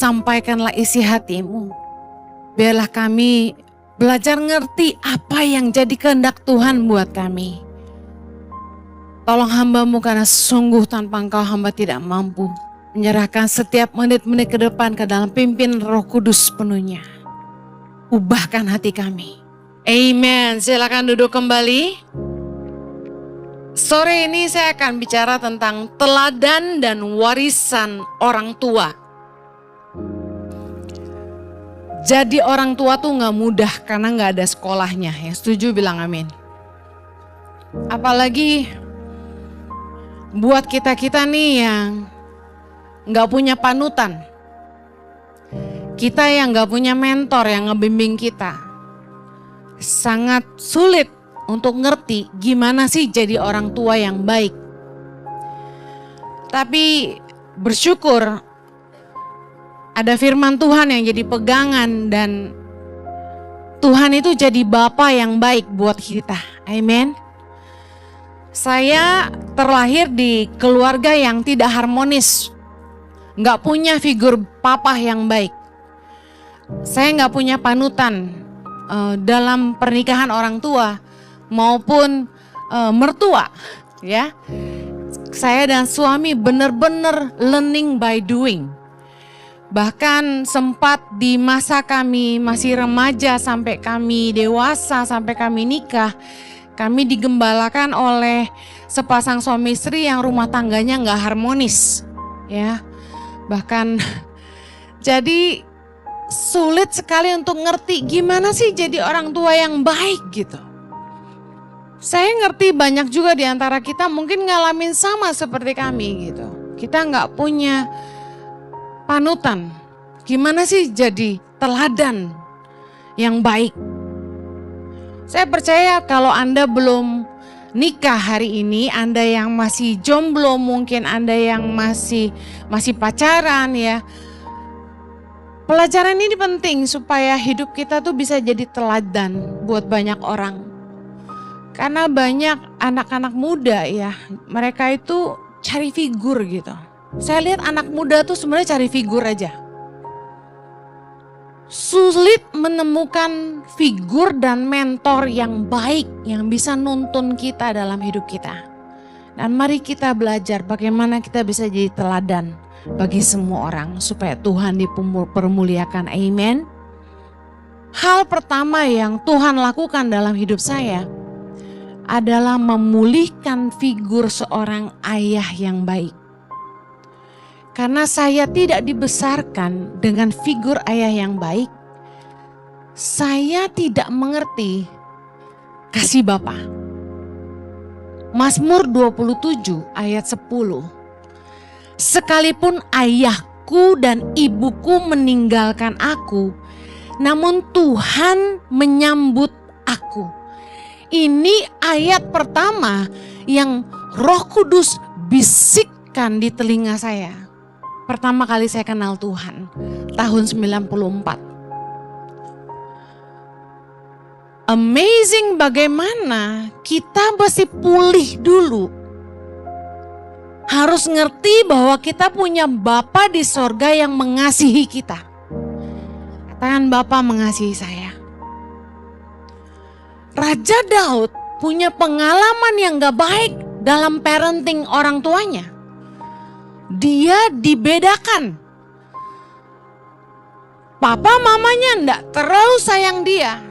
sampaikanlah isi hatimu. Biarlah kami belajar ngerti apa yang jadi kehendak Tuhan buat kami. Tolong hamba-Mu karena sungguh tanpa Engkau hamba tidak mampu. Menyerahkan setiap menit-menit ke depan ke dalam pimpin Roh Kudus penuhnya. Ubahkan hati kami. Amen. Silakan duduk kembali. Sore ini saya akan bicara tentang teladan dan warisan orang tua. Jadi orang tua tuh gak mudah karena gak ada sekolahnya. Yang setuju bilang amin. Apalagi buat kita-kita nih yang gak punya panutan. Kita yang gak punya mentor yang ngebimbing kita. Sangat sulit untuk ngerti gimana sih jadi orang tua yang baik. Tapi bersyukur ada firman Tuhan yang jadi pegangan dan Tuhan itu jadi Bapa yang baik buat kita. Amin. Saya terlahir di keluarga yang tidak harmonis. Gak punya figur papa yang baik. Saya gak punya panutan dalam pernikahan orang tua maupun mertua. Ya, saya dan suami benar-benar learning by doing. Bahkan sempat di masa kami masih remaja sampai kami dewasa, sampai kami nikah, kami digembalakan oleh sepasang suami istri yang rumah tangganya gak harmonis. Ya, bahkan jadi sulit sekali untuk ngerti gimana sih jadi orang tua yang baik gitu. Saya ngerti banyak juga di antara kita mungkin ngalamin sama seperti kami gitu. Kita gak punya panutan. Gimana sih jadi teladan yang baik? Saya percaya kalau Anda belum nikah hari ini, Anda yang masih jomblo, mungkin Anda yang masih pacaran ya. Pelajaran ini penting supaya hidup kita tuh bisa jadi teladan buat banyak orang. Karena banyak anak-anak muda ya, mereka itu cari figur gitu. Saya lihat anak muda tuh sebenarnya cari figur aja. Sulit menemukan figur dan mentor yang baik yang bisa nuntun kita dalam hidup kita. Dan mari kita belajar bagaimana kita bisa jadi teladan bagi semua orang supaya Tuhan dipermuliakan. Amen. Hal pertama yang Tuhan lakukan dalam hidup saya adalah memulihkan figur seorang ayah yang baik. Karena saya tidak dibesarkan dengan figur ayah yang baik, saya tidak mengerti kasih Bapa. Mazmur 27 ayat 10. Sekalipun ayahku dan ibuku meninggalkan aku, namun Tuhan menyambut aku. Ini ayat pertama yang Roh Kudus bisikkan di telinga saya. Pertama kali saya kenal Tuhan, tahun 94. Amazing bagaimana kita mesti pulih dulu. Harus ngerti bahwa kita punya Bapa di sorga yang mengasihi kita. Katakan Bapa mengasihi saya. Raja Daud punya pengalaman yang gak baik dalam parenting orang tuanya. Dia dibedakan. Papa mamanya enggak terlalu sayang dia.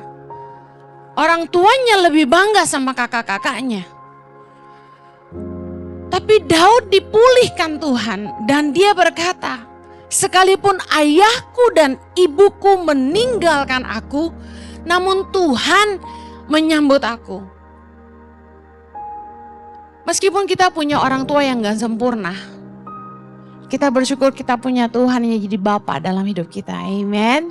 Orang tuanya lebih bangga sama kakak-kakaknya. Tapi Daud dipulihkan Tuhan dan dia berkata, sekalipun ayahku dan ibuku meninggalkan aku, namun Tuhan menyambut aku. Meskipun kita punya orang tua yang gak sempurna, kita bersyukur kita punya Tuhan yang jadi Bapa dalam hidup kita. Amen.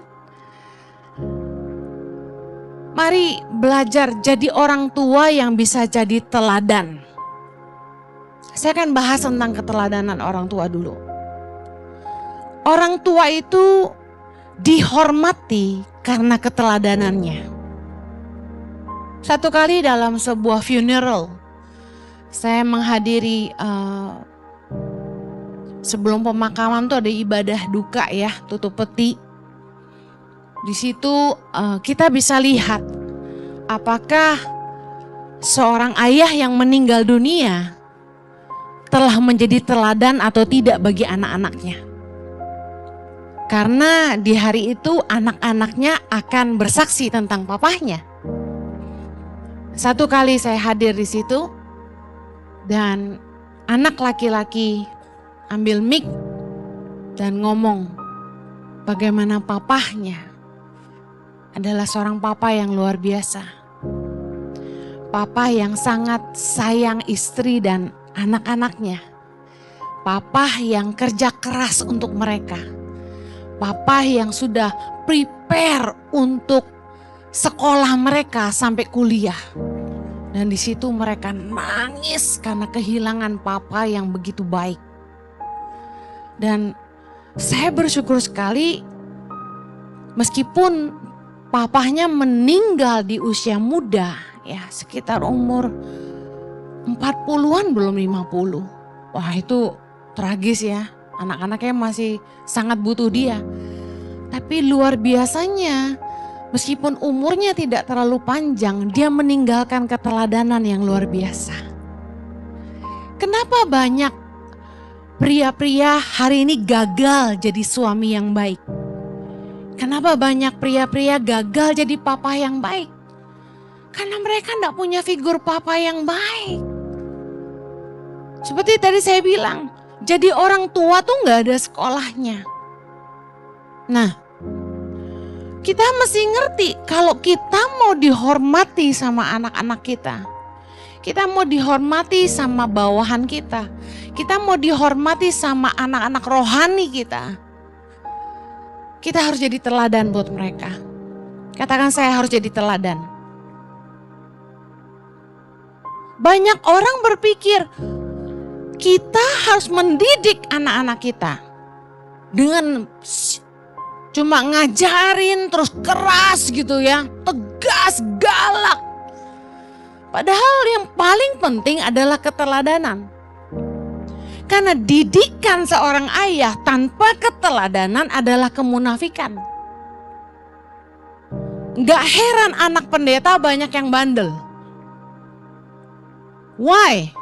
Mari belajar jadi orang tua yang bisa jadi teladan. Saya akan bahas tentang keteladanan orang tua dulu. Orang tua itu dihormati karena keteladanannya. Satu kali dalam sebuah funeral, saya menghadiri sebelum pemakaman tuh ada ibadah duka ya, tutup peti. Di situ kita bisa lihat apakah seorang ayah yang meninggal dunia telah menjadi teladan atau tidak bagi anak-anaknya. Karena di hari itu anak-anaknya akan bersaksi tentang papahnya. Satu kali saya hadir di situ dan anak laki-laki ambil mic dan ngomong bagaimana papahnya adalah seorang papa yang luar biasa. Papa yang sangat sayang istri dan anak-anaknya. Papa yang kerja keras untuk mereka. Papa yang sudah prepare untuk sekolah mereka sampai kuliah. Dan di situ mereka nangis karena kehilangan papa yang begitu baik. Dan saya bersyukur sekali meskipun papahnya meninggal di usia muda, ya sekitar umur 40-an belum 50. Wah itu tragis ya, anak-anaknya masih sangat butuh dia. Tapi luar biasanya meskipun umurnya tidak terlalu panjang, dia meninggalkan keteladanan yang luar biasa. Kenapa banyak pria-pria hari ini gagal jadi suami yang baik? Kenapa banyak pria-pria gagal jadi papa yang baik? Karena mereka tidak punya figur papa yang baik. Seperti tadi saya bilang, jadi orang tua tuh gak ada sekolahnya. Nah, kita mesti ngerti kalau kita mau dihormati sama anak-anak kita mau dihormati sama bawahan kita mau dihormati sama anak-anak rohani kita harus jadi teladan buat mereka. Katakan saya harus jadi teladan. Banyak orang berpikir kita harus mendidik anak-anak kita dengan cuma ngajarin terus keras gitu ya, tegas, galak. Padahal yang paling penting adalah keteladanan. Karena didikan seorang ayah tanpa keteladanan adalah kemunafikan. Gak heran anak pendeta banyak yang bandel. Why?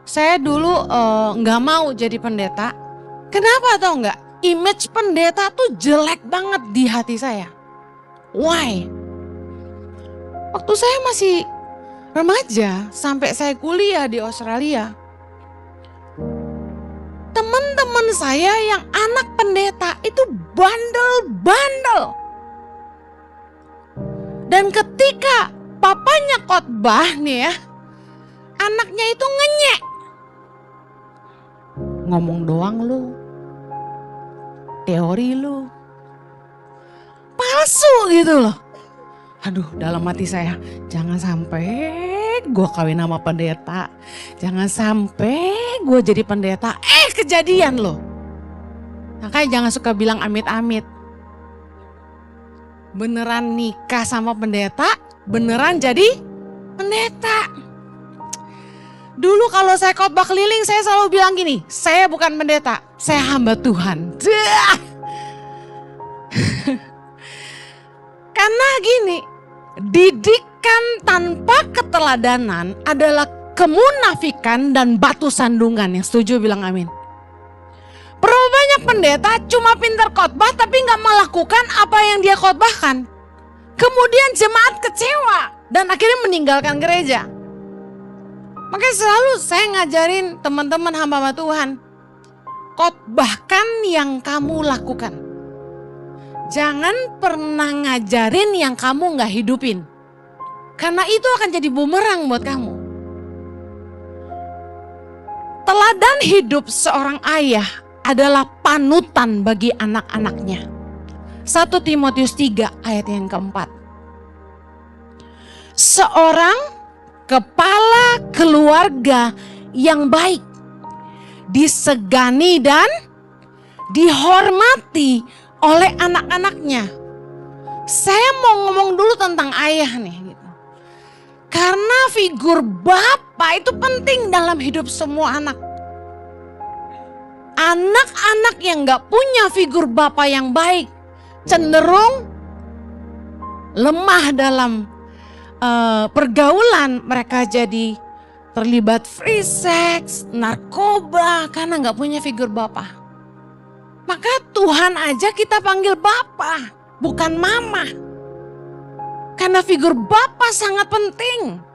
Saya dulu gak mau jadi pendeta. Kenapa tau gak? Image pendeta tuh jelek banget di hati saya. Why? Waktu saya masih remaja sampai saya kuliah di Australia, teman-teman saya yang anak pendeta itu bandel-bandel. Dan ketika papanya khotbah nih ya, anaknya itu ngenyek. Ngomong doang lu. Teori lu palsu gitu loh. Aduh, dalam hati saya, jangan sampai gue kawin sama pendeta, jangan sampai gue jadi pendeta. Kejadian loh. Makanya jangan suka bilang amit-amit. Beneran nikah sama pendeta, beneran jadi pendeta. Dulu kalau saya khotbah keliling, saya selalu bilang gini, saya bukan pendeta, saya hamba Tuhan. Karena gini, didikan tanpa keteladanan adalah kemunafikan dan batu sandungan. Yang setuju bilang amin. Berapa banyak pendeta cuma pintar khotbah tapi gak melakukan apa yang dia khotbahkan. Kemudian jemaat kecewa dan akhirnya meninggalkan gereja. Makanya selalu saya ngajarin teman-teman hamba Tuhan, khotbahkan yang kamu lakukan. Jangan pernah ngajarin yang kamu gak hidupin. Karena itu akan jadi bumerang buat kamu. Teladan hidup seorang ayah adalah panutan bagi anak-anaknya. 1 Timotius 3 ayat yang keempat. Seorang kepala keluarga yang baik, disegani dan dihormati oleh anak-anaknya. Saya mau ngomong dulu tentang ayah nih gitu. Karena figur bapak itu penting dalam hidup semua anak. Anak-anak yang gak punya figur bapa yang baik cenderung lemah dalam pergaulan. Mereka jadi terlibat free sex, narkoba karena gak punya figur bapa. Maka Tuhan aja kita panggil bapa, bukan mama. Karena figur bapa sangat penting.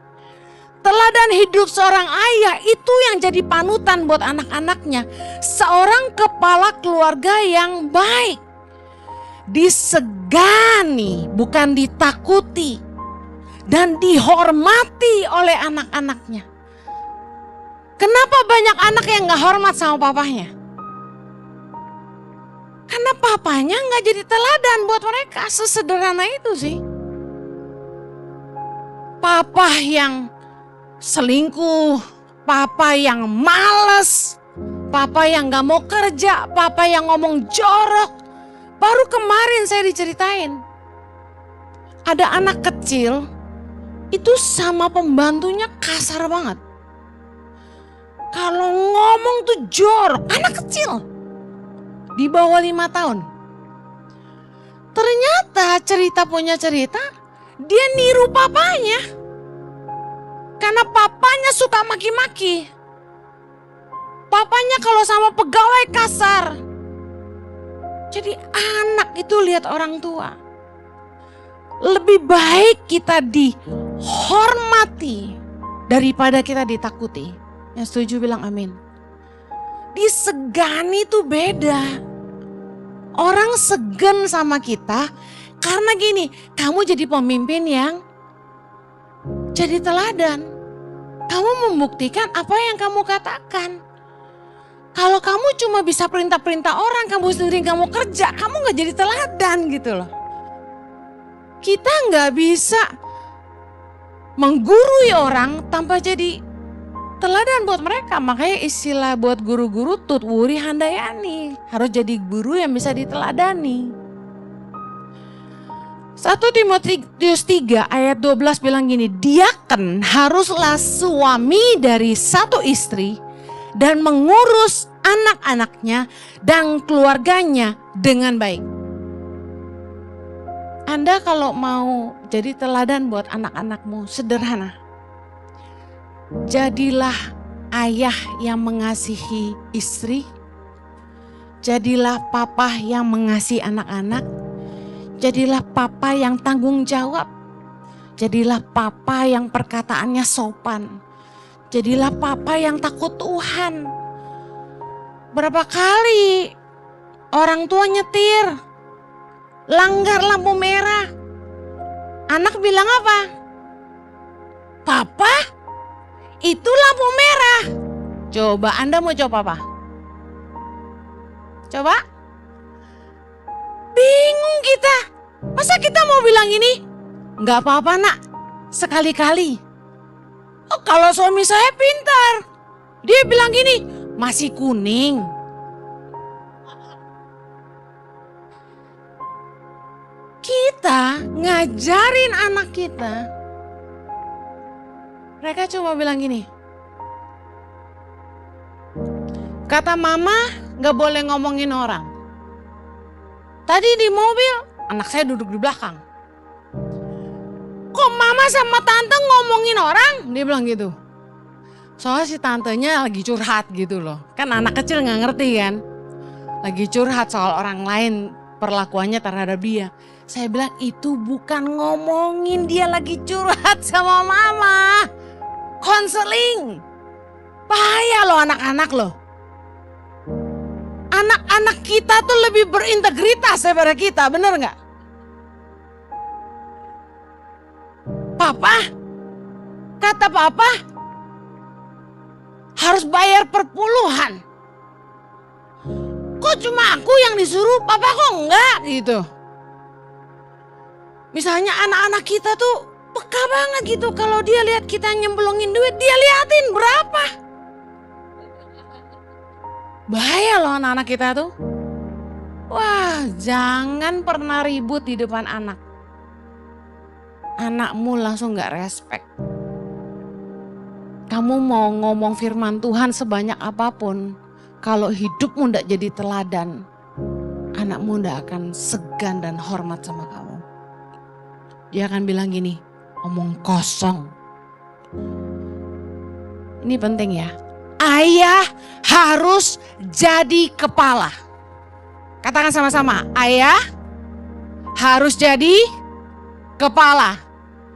Teladan hidup seorang ayah itu yang jadi panutan buat anak-anaknya. Seorang kepala keluarga yang baik. Disegani, bukan ditakuti. Dan dihormati oleh anak-anaknya. Kenapa banyak anak yang gak hormat sama papahnya? Karena papanya gak jadi teladan buat mereka. Sesederhana itu sih. Papa yang selingkuh, papa yang malas, papa yang gak mau kerja, papa yang ngomong jorok. Baru kemarin saya diceritain, ada anak kecil itu sama pembantunya kasar banget. Kalau ngomong tuh jorok, anak kecil di bawah 5 tahun. Ternyata cerita punya cerita, dia niru papanya. Karena papanya suka maki-maki. Papanya kalau sama pegawai kasar. Jadi anak itu lihat orang tua. Lebih baik kita dihormati daripada kita ditakuti. Yang setuju bilang amin. Disegani itu beda. Orang segan sama kita karena gini, kamu jadi pemimpin yang jadi teladan. Kamu membuktikan apa yang kamu katakan. Kalau kamu cuma bisa perintah-perintah orang, kamu sendiri kamu kerja, kamu gak jadi teladan gitu loh. Kita gak bisa menggurui orang tanpa jadi teladan buat mereka. Makanya istilah buat guru-guru tutwuri handayani. Harus jadi guru yang bisa diteladani. 1 Timotius 3 ayat 12 bilang gini, diaken haruslah suami dari satu istri dan mengurus anak-anaknya dan keluarganya dengan baik. Anda kalau mau jadi teladan buat anak-anakmu sederhana. Jadilah ayah yang mengasihi istri. Jadilah papa yang mengasihi anak-anak. Jadilah papa yang tanggung jawab. Jadilah papa yang perkataannya sopan. Jadilah papa yang takut Tuhan. Berapa kali orang tua nyetir, langgar lampu merah. Anak bilang apa? Papa, itu lampu merah. Coba Anda mau coba apa? Coba? Bingung kita. Masa kita mau bilang ini? Gak apa-apa nak, sekali-kali. Oh, kalau suami saya pintar. Dia bilang gini, masih kuning. Kita ngajarin anak kita. Mereka cuma bilang gini. Kata mama gak boleh ngomongin orang. Tadi di mobil, anak saya duduk di belakang. Kok mama sama tante ngomongin orang? Dia bilang gitu. Soalnya si tantenya lagi curhat gitu loh. Kan anak kecil gak ngerti kan. Lagi curhat soal orang lain, perlakuannya terhadap dia. Saya bilang itu bukan ngomongin, dia lagi curhat sama mama. Konseling. Bahaya loh anak-anak loh. Anak-anak kita tuh lebih berintegritas daripada kita, bener gak? Papa, kata papa, harus bayar per puluhan. Kok cuma aku yang disuruh, papa kok enggak gitu. Misalnya anak-anak kita tuh peka banget gitu. Kalau dia lihat kita nyemplungin duit, dia liatin berapa. Bahaya loh anak-anak kita tuh. Wah, jangan pernah ribut di depan anak. Anakmu langsung gak respect. Kamu mau ngomong firman Tuhan sebanyak apapun, Kalau hidupmu tidak jadi teladan, anakmu tidak akan segan dan hormat sama kamu. Dia akan bilang gini, omong kosong. Ini penting ya. Ayah harus jadi kepala. Katakan sama-sama, ayah harus jadi kepala.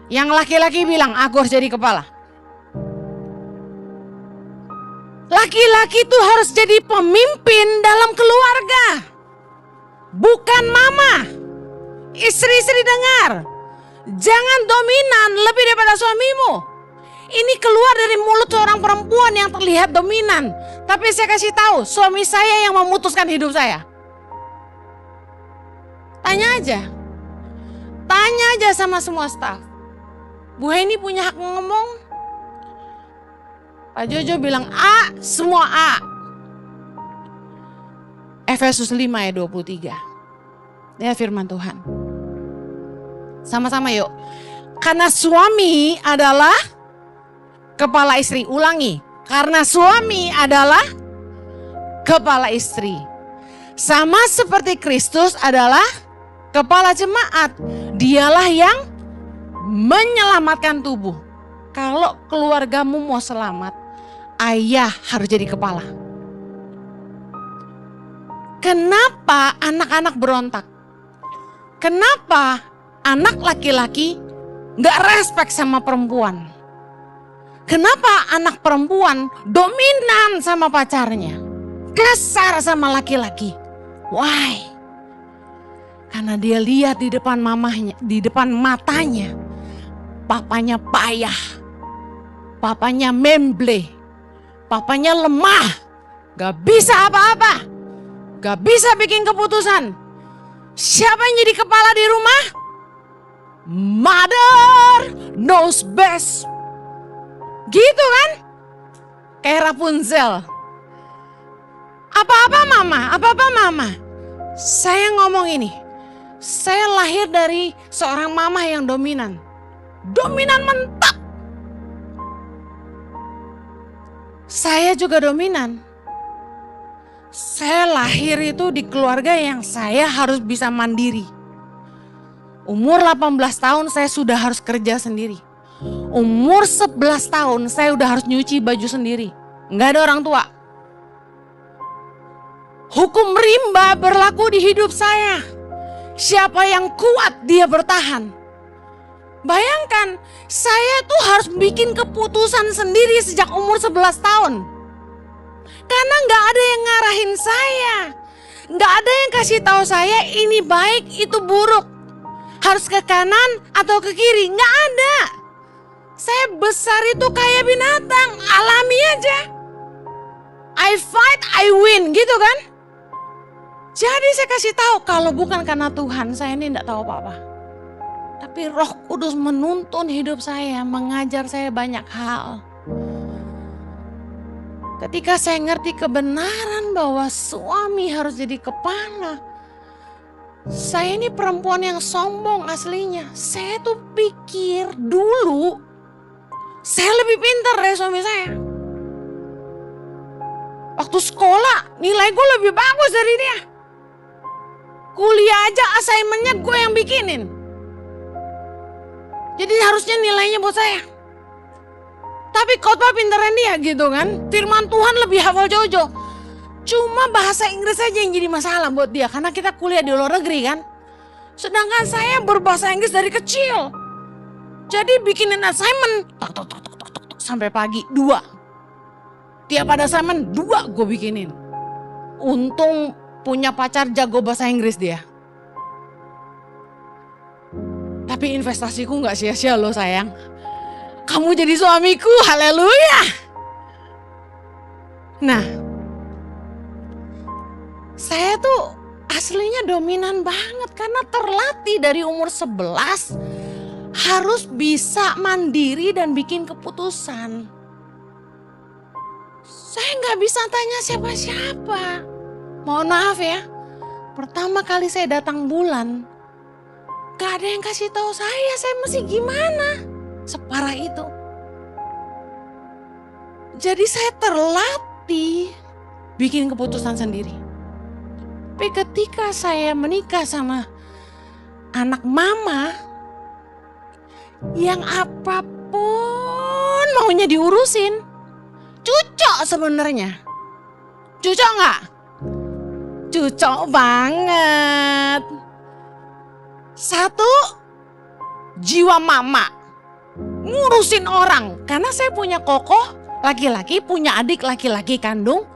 Yang laki-laki bilang, aku harus jadi kepala. Laki-laki itu harus jadi pemimpin dalam keluarga. Bukan mama. Istri-istri dengar. Jangan dominan lebih daripada suamimu. Ini keluar dari mulut seorang perempuan yang terlihat dominan. Tapi saya kasih tahu, suami saya yang memutuskan hidup saya. Tanya aja. Tanya aja sama semua staf. Bu Heni punya hak ngomong? Pak Jojo bilang A, semua A. Efesus 5 ayat 23. Ya firman Tuhan. Sama-sama yuk. Karena suami adalah kepala istri. Ulangi. Karena suami adalah kepala istri. Sama seperti Kristus adalah kepala jemaat. Dialah yang menyelamatkan tubuh. Kalau keluargamu mau selamat, ayah harus jadi kepala. Kenapa anak-anak berontak? Kenapa anak laki-laki gak respect sama perempuan? Kenapa anak perempuan dominan sama pacarnya? Kasar sama laki-laki. Why? Karena dia lihat di depan mamahnya, di depan matanya, papanya payah, papanya memble, papanya lemah, gak bisa apa-apa, gak bisa bikin keputusan. Siapa yang jadi kepala di rumah? Mother knows best. Gitu kan? Kayak Rapunzel. Apa-apa mama, apa-apa mama. Saya ngomong ini, saya lahir dari seorang mama yang dominan. Dominan mentok. Saya juga dominan. Saya lahir itu di keluarga yang saya harus bisa mandiri. Umur 18 tahun saya sudah harus kerja sendiri. Umur 11 tahun saya udah harus nyuci baju sendiri. Nggak ada orang tua. Hukum rimba berlaku di hidup saya. Siapa yang kuat dia bertahan. Bayangkan, saya tuh harus bikin keputusan sendiri sejak umur 11 tahun. Karena gak ada yang ngarahin saya. Gak ada yang kasih tahu saya ini baik, itu buruk. Harus ke kanan atau ke kiri, gak ada. Saya besar itu kayak binatang, alami aja. I fight, I win, gitu kan. Jadi saya kasih tahu, kalau bukan karena Tuhan, saya ini gak tahu apa-apa. Tapi Roh Kudus menuntun hidup saya, mengajar saya banyak hal. Ketika saya ngerti kebenaran bahwa suami harus jadi kepala. Saya ini perempuan yang sombong aslinya. Saya tuh pikir dulu saya lebih pintar dari suami saya. Waktu sekolah nilai gue lebih bagus dari dia. Kuliah aja assignmentnya gue yang bikinin. Jadi harusnya nilainya buat saya. Tapi khotbah pintaran dia gitu kan. Firman Tuhan lebih hafal Jojo. Cuma bahasa Inggris aja yang jadi masalah buat dia. Karena kita kuliah di luar negeri kan. Sedangkan saya berbahasa Inggris dari kecil. Jadi bikinin assignment. Sampai pagi 2. Tiap ada assignment 2 gue bikinin. Untung punya pacar jago bahasa Inggris dia. Tapi investasiku gak sia-sia loh sayang. Kamu jadi suamiku, haleluya. Nah, saya tuh aslinya dominan banget karena terlatih dari umur 11 harus bisa mandiri dan bikin keputusan. Saya gak bisa tanya siapa-siapa. Mohon maaf ya, pertama kali saya datang bulan, gak ada yang kasih tahu saya mesti gimana. Separah itu. Jadi saya terlatih bikin keputusan sendiri. Tapi ketika saya menikah sama anak mama, yang apapun maunya diurusin. Cucok sebenarnya. Cucok nggak? Cucok banget. Satu, jiwa mama. Ngurusin orang. Karena saya punya kokoh laki-laki, punya adik laki-laki kandung.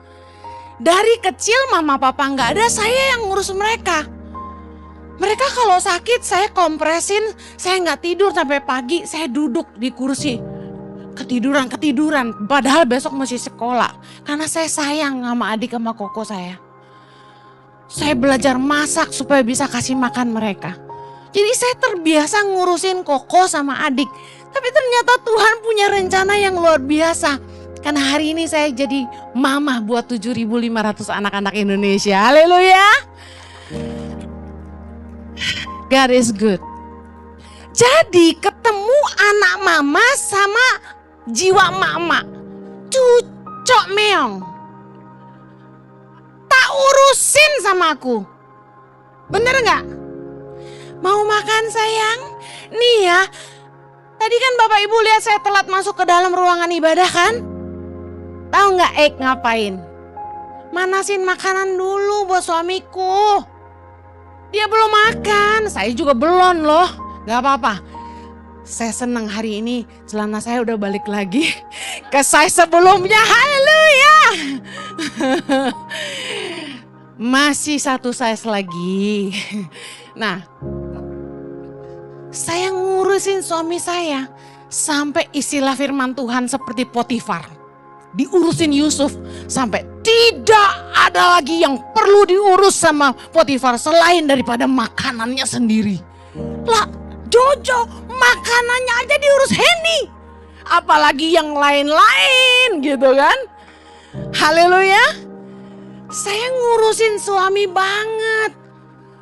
Dari kecil mama papa nggak ada, saya yang ngurus mereka. Mereka kalau sakit saya kompresin, saya nggak tidur sampai pagi, saya duduk di kursi. Ketiduran. Padahal besok masih sekolah. Karena saya sayang sama adik sama koko saya. Saya belajar masak supaya bisa kasih makan mereka. Jadi saya terbiasa ngurusin koko sama adik. Tapi ternyata Tuhan punya rencana yang luar biasa. Karena hari ini saya jadi mama buat 7.500 anak-anak Indonesia. Haleluya. God is good. Jadi ketemu anak mama sama jiwa mama. Cucok meong. Tak urusin sama aku. Bener gak? Mau makan sayang? Nih ya. Tadi kan Bapak Ibu lihat saya telat masuk ke dalam ruangan ibadah kan? Tahu gak ngapain? Manasin makanan dulu buat suamiku. Dia belum makan, saya juga belum loh. Gak apa-apa. Saya senang hari ini celana saya udah balik lagi ke size sebelumnya. Haleluya. Masih satu size lagi. Nah, saya ngurusin suami saya sampai istilah firman Tuhan seperti Potifar. Diurusin Yusuf sampai tidak ada lagi yang perlu diurus sama Potifar selain daripada makanannya sendiri. Lah, Jojo makanannya aja diurus Henny. Apalagi yang lain-lain gitu kan. Haleluya. Saya ngurusin suami banget.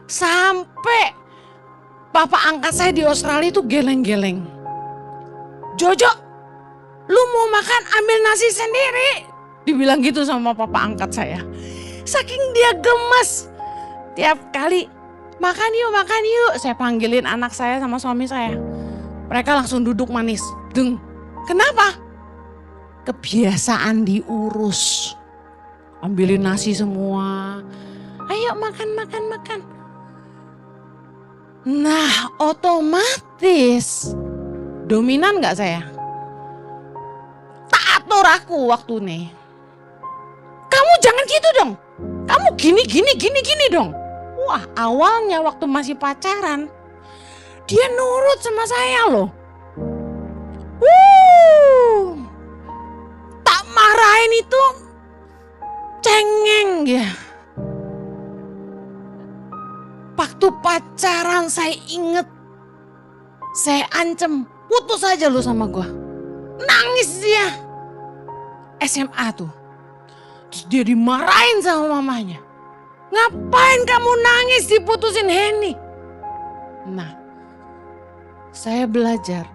Sampai Bapak angkat saya di Australia itu geleng-geleng. Jojo, lu mau makan ambil nasi sendiri. Dibilang gitu sama papa angkat saya. Saking dia gemes. Tiap kali makan yuk. Saya panggilin anak saya sama suami saya. Mereka langsung duduk manis. Deng. Kenapa? Kebiasaan diurus. Ambilin nasi semua. Ayo makan. Nah, otomatis dominan gak saya? Tak atur aku waktu nih. Kamu jangan gitu dong. Kamu gini dong. Wah, awalnya waktu masih pacaran, dia nurut sama saya loh. Tak marahin itu cengeng ya. Waktu pacaran saya inget, saya ancam, putus aja lu sama gua. Nangis dia. SMA tuh. Terus dia dimarahin sama mamanya. Ngapain kamu nangis diputusin Henny? Nah, saya belajar.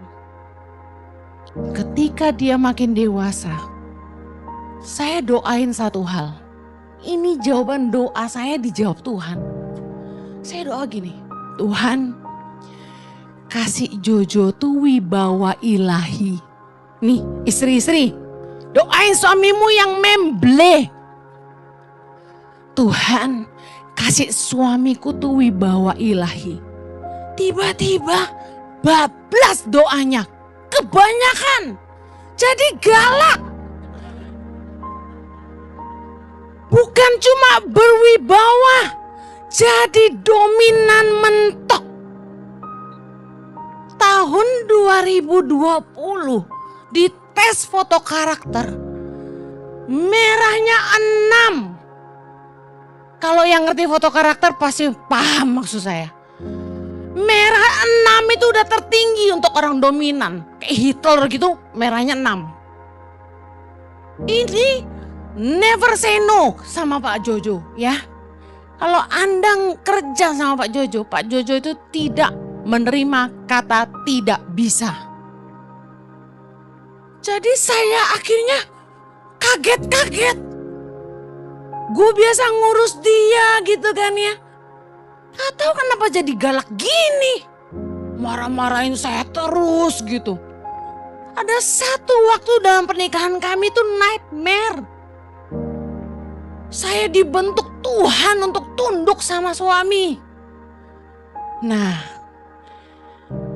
Ketika dia makin dewasa, saya doain satu hal. Ini jawaban doa saya dijawab Tuhan. Saya doa gini, Tuhan kasih Jojo tuh wibawa ilahi. Nih istri-istri, doain suamimu yang memble. Tuhan kasih suamiku tuh wibawa ilahi. Tiba-tiba bablas doanya, kebanyakan. Jadi galak. Bukan cuma berwibawa, jadi dominan mentok. Tahun 2020 di tes foto karakter, merahnya 6. Kalau yang ngerti foto karakter pasti paham maksud saya. Merah 6 itu udah tertinggi untuk orang dominan. Kayak Hitler gitu, merahnya 6. Ini never say no sama Pak Jojo ya. Kalau Anda kerja sama Pak Jojo itu tidak menerima kata tidak bisa. Jadi saya akhirnya kaget. Gue biasa ngurus dia gitu kan ya. Gak tahu kenapa jadi galak gini. Marah-marahin saya terus gitu. Ada satu waktu dalam pernikahan kami itu nightmare. Saya dibentuk Tuhan untuk tunduk sama suami. Nah,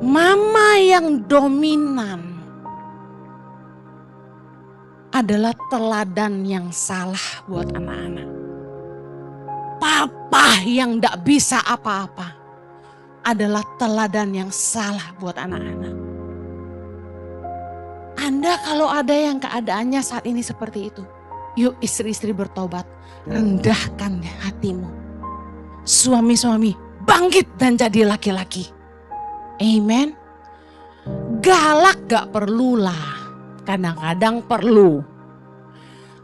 mama yang dominan adalah teladan yang salah buat anak-anak. Papa yang gak bisa apa-apa adalah teladan yang salah buat anak-anak. Anda kalau ada yang keadaannya saat ini seperti itu, yuk istri-istri bertobat, rendahkan hatimu. Suami-suami bangkit dan jadi laki-laki. Amen. Galak gak perlulah, kadang-kadang perlu.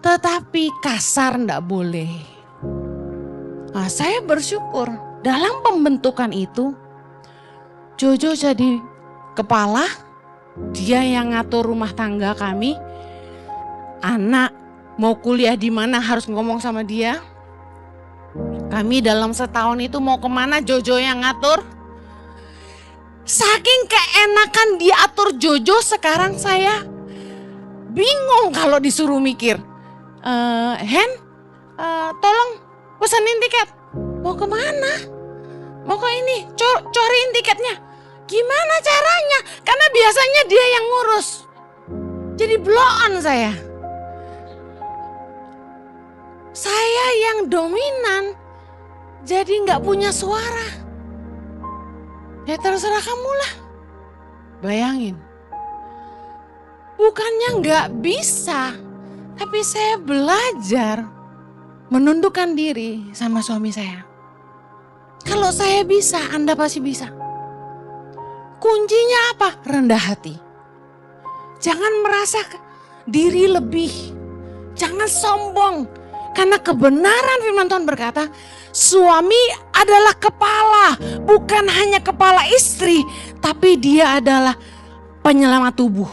Tetapi kasar gak boleh. Nah, saya bersyukur dalam pembentukan itu, Jojo jadi kepala, dia yang ngatur rumah tangga kami. Anak mau kuliah di mana harus ngomong sama dia. Kami dalam setahun itu mau kemana Jojo yang ngatur. Saking keenakan diatur Jojo, sekarang saya bingung kalau disuruh mikir. Tolong pesenin tiket. Mau kemana? Mau ke ini, coriin tiketnya. Gimana caranya? Karena biasanya dia yang ngurus. Jadi blow on saya. Saya yang dominan, jadi gak punya suara. Ya terserah kamulah. Bayangin. Bukannya gak bisa, tapi saya belajar menundukkan diri sama suami saya. Kalau saya bisa, Anda pasti bisa. Kuncinya apa? Rendah hati. Jangan merasa diri lebih. Jangan sombong. Karena kebenaran firman Tuhan berkata, suami adalah kepala. Bukan hanya kepala istri, tapi dia adalah penyelamat tubuh.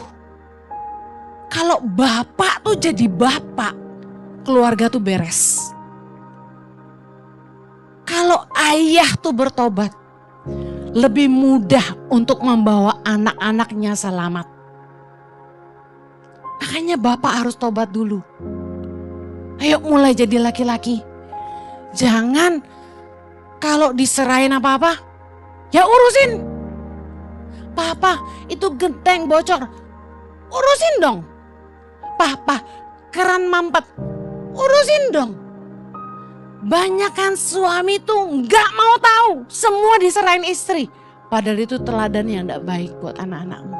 Kalau bapak tuh jadi bapak, keluarga tuh beres. Kalau ayah tuh bertobat, lebih mudah untuk membawa anak-anaknya selamat. Makanya bapak harus tobat dulu. Ayo mulai jadi laki-laki. Jangan kalau diserahin apa-apa, ya urusin. Papa itu genteng bocor, urusin dong. Papa keran mampet, urusin dong. Banyakan suami tuh gak mau tahu, semua diserahin istri. Padahal itu teladan yang gak baik buat anak-anakmu.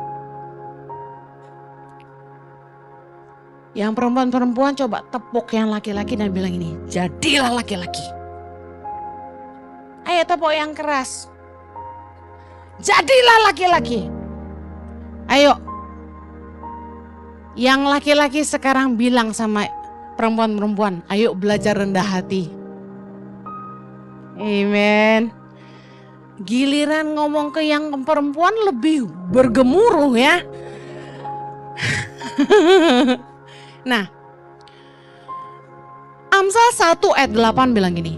Yang perempuan-perempuan coba tepuk yang laki-laki dan bilang ini, jadilah laki-laki. Ayo tepuk yang keras. Jadilah laki-laki. Ayo. Yang laki-laki sekarang bilang sama perempuan-perempuan, ayo belajar rendah hati. Amen. Giliran ngomong ke yang perempuan lebih bergemuruh ya. Nah, Amsal 1 ayat 8 bilang gini.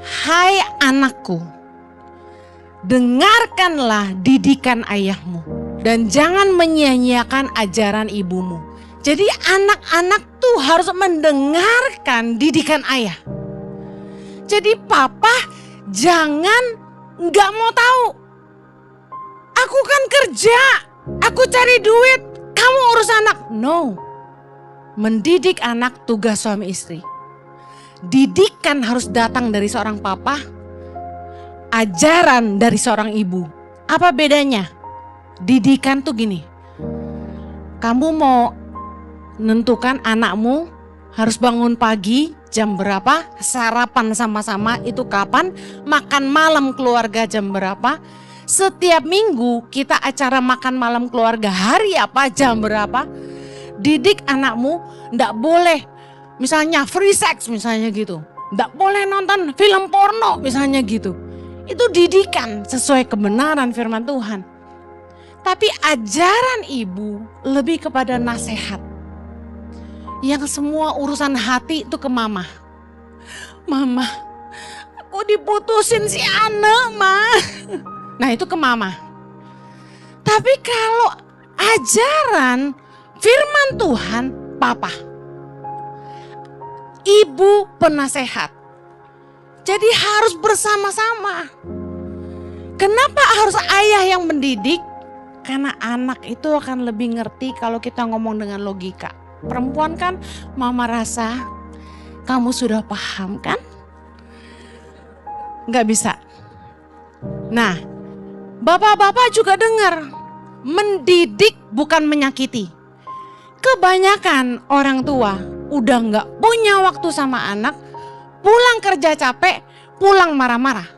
Hai anakku, dengarkanlah didikan ayahmu dan jangan menyia-nyiakan ajaran ibumu. Jadi anak-anak tuh harus mendengarkan didikan ayah. Jadi papa jangan gak mau tahu. Aku kan kerja, aku cari duit, kamu urus anak. No, mendidik anak tugas suami istri. Didikan harus datang dari seorang papa, ajaran dari seorang ibu. Apa bedanya? Didikan tuh gini, kamu mau nentukan anakmu harus bangun pagi jam berapa, sarapan sama-sama itu kapan, makan malam keluarga jam berapa. Setiap minggu kita acara makan malam keluarga hari apa, jam berapa. Didik anakmu, ndak boleh misalnya free sex misalnya gitu. Ndak boleh nonton film porno misalnya gitu. Itu didikan sesuai kebenaran firman Tuhan. Tapi ajaran ibu lebih kepada nasihat. yang semua urusan hati itu ke mama. Mama, aku diputusin si Ane, Ma. Nah itu ke mama. Tapi kalau ajaran firman Tuhan, papa. Ibu penasehat. Jadi harus bersama-sama. Kenapa harus ayah yang mendidik? Karena anak itu akan lebih ngerti kalau kita ngomong dengan logika. Perempuan kan, mama rasa kamu sudah paham kan? Gak bisa. Nah, bapak-bapak juga dengar, mendidik bukan menyakiti. Kebanyakan orang tua udah gak punya waktu sama anak, pulang kerja capek, pulang marah-marah.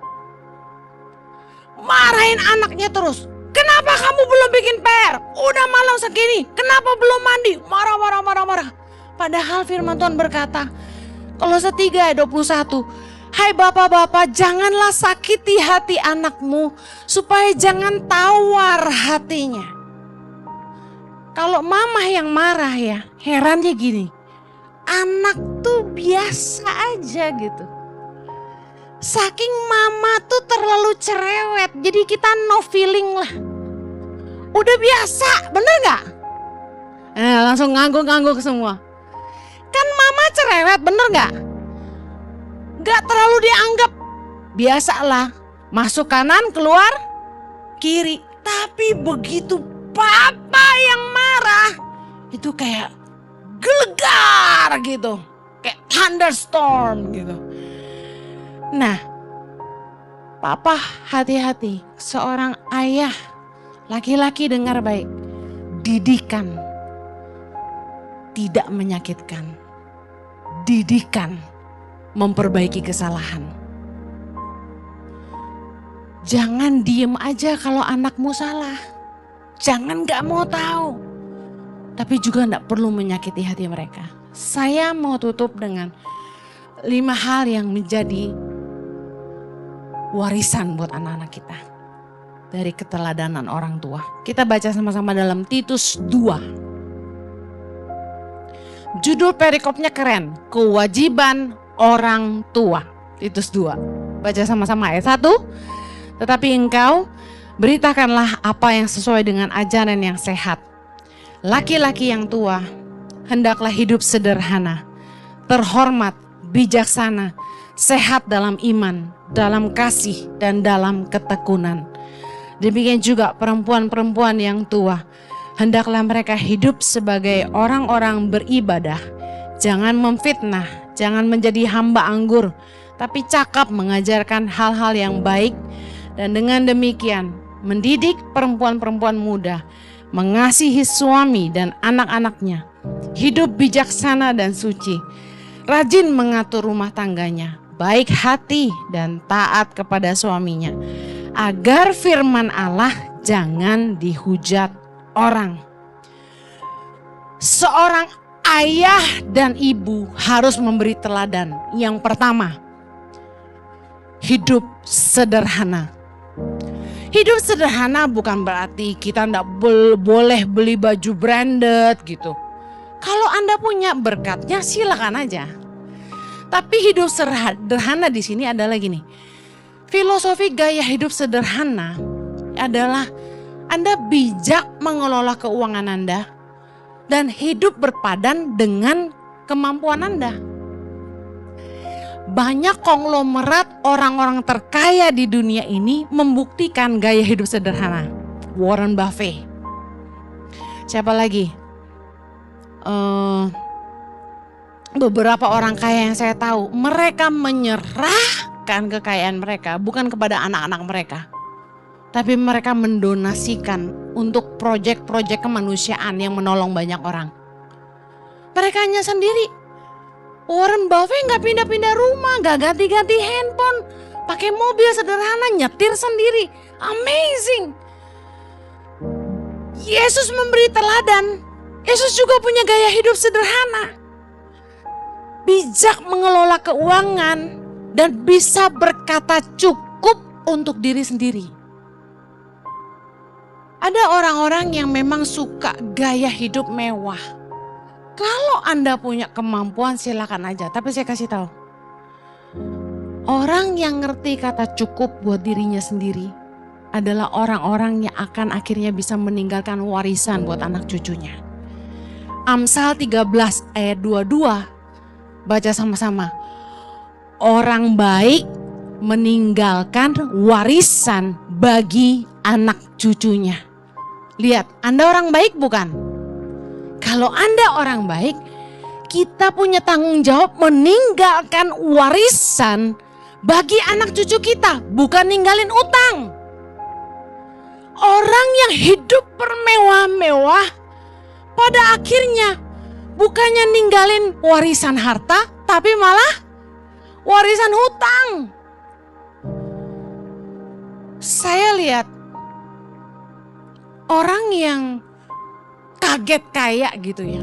Marahin anaknya terus. Kenapa kamu belum bikin PR? Udah malam segini, kenapa belum mandi? Marah. Padahal firman Tuhan berkata, Kolose 3 ayat 21, hai bapak-bapak, janganlah sakiti hati anakmu supaya jangan tawar hatinya. Kalau mama yang marah ya, herannya gini, anak tuh biasa aja gitu. Saking mama tuh terlalu cerewet, jadi kita no feeling lah. Udah biasa, bener gak? Langsung ngangguk-ngangguk semua. Kan mama cerewet, bener gak? Gak terlalu dianggap, biasalah. Masuk kanan, keluar kiri. Tapi begitu papa yang marah, itu kayak gelegar gitu. Kayak thunderstorm gitu. Nah, papa hati-hati, seorang ayah laki-laki dengar baik, didikan tidak menyakitkan, didikan memperbaiki kesalahan. Jangan diem aja kalau anakmu salah, jangan gak mau tahu, tapi juga gak perlu menyakiti hati mereka. Saya mau tutup dengan 5 hal yang menjadi warisan buat anak-anak kita dari keteladanan orang tua. Kita baca sama-sama dalam Titus 2. Judul perikopnya keren, kewajiban orang tua. Titus 2. Baca sama-sama ayat 1. Tetapi engkau beritakanlah apa yang sesuai dengan ajaran yang sehat. Laki-laki yang tua hendaklah hidup sederhana, terhormat, bijaksana, sehat dalam iman, dalam kasih, dan dalam ketekunan. Demikian juga perempuan-perempuan yang tua, hendaklah mereka hidup sebagai orang-orang beribadah. Jangan memfitnah, jangan menjadi hamba anggur, tapi cakap mengajarkan hal-hal yang baik. Dan dengan demikian mendidik perempuan-perempuan muda, mengasihi suami dan anak-anaknya, hidup bijaksana dan suci, rajin mengatur rumah tangganya, baik hati dan taat kepada suaminya, agar firman Allah jangan dihujat orang. Seorang ayah dan ibu harus memberi teladan. Yang pertama, hidup sederhana. Hidup sederhana bukan berarti kita tidak boleh beli baju branded gitu. Kalau Anda punya berkatnya silakan aja. Tapi hidup sederhana di sini adalah gini. Filosofi gaya hidup sederhana adalah Anda bijak mengelola keuangan Anda dan hidup berpadan dengan kemampuan Anda. Banyak konglomerat orang-orang terkaya di dunia ini membuktikan gaya hidup sederhana. Warren Buffett. Siapa lagi? Beberapa orang kaya yang saya tahu, mereka menyerahkan kekayaan mereka bukan kepada anak-anak mereka, tapi mereka mendonasikan untuk proyek-proyek kemanusiaan yang menolong banyak orang. Mereka hanya sendiri. Warren Buffett gak pindah-pindah rumah, gak ganti-ganti handphone, pakai mobil sederhana, nyetir sendiri. Amazing. Yesus memberi teladan. Yesus juga punya gaya hidup sederhana. Bijak mengelola keuangan dan bisa berkata cukup untuk diri sendiri. Ada orang-orang yang memang suka gaya hidup mewah. Kalau Anda punya kemampuan silakan aja, tapi saya kasih tahu. Orang yang ngerti kata cukup buat dirinya sendiri adalah orang-orang yang akan akhirnya bisa meninggalkan warisan buat anak cucunya. Amsal 13 ayat 22, baca sama-sama. Orang baik meninggalkan warisan bagi anak cucunya. Lihat, Anda orang baik bukan? Kalau Anda orang baik, kita punya tanggung jawab meninggalkan warisan bagi anak cucu kita, bukan ninggalin utang. Orang yang hidup bermewah-mewah pada akhirnya bukannya ninggalin warisan harta, tapi malah warisan hutang. Saya lihat orang yang kaget kaya gitu ya.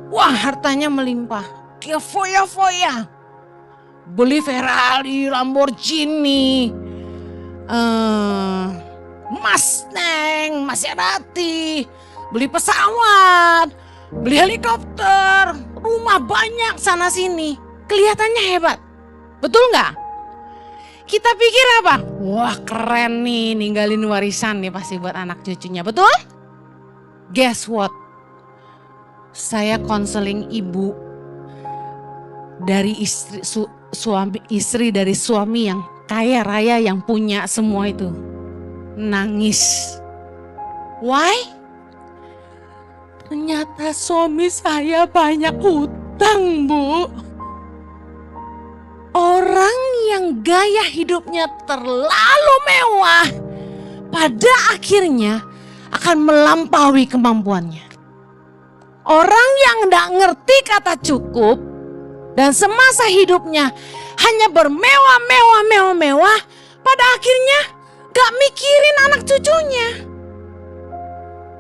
Wah, hartanya melimpah. Dia foya-foya. Beli Ferrari, Lamborghini, Mustang, Maserati, beli pesawat, beli helikopter, rumah banyak sana sini. Kelihatannya hebat. Betul nggak? Kita pikir apa? Wah, keren nih, ninggalin warisan nih pasti buat anak cucunya. Betul? Guess what? Saya konseling ibu dari istri dari suami yang kaya raya yang punya semua itu. Nangis. Why? Ternyata suami saya banyak hutang, Bu. Orang yang gaya hidupnya terlalu mewah pada akhirnya akan melampaui kemampuannya. Orang yang tidak ngerti kata cukup dan semasa hidupnya hanya bermewah-mewah, pada akhirnya gak mikirin anak cucunya.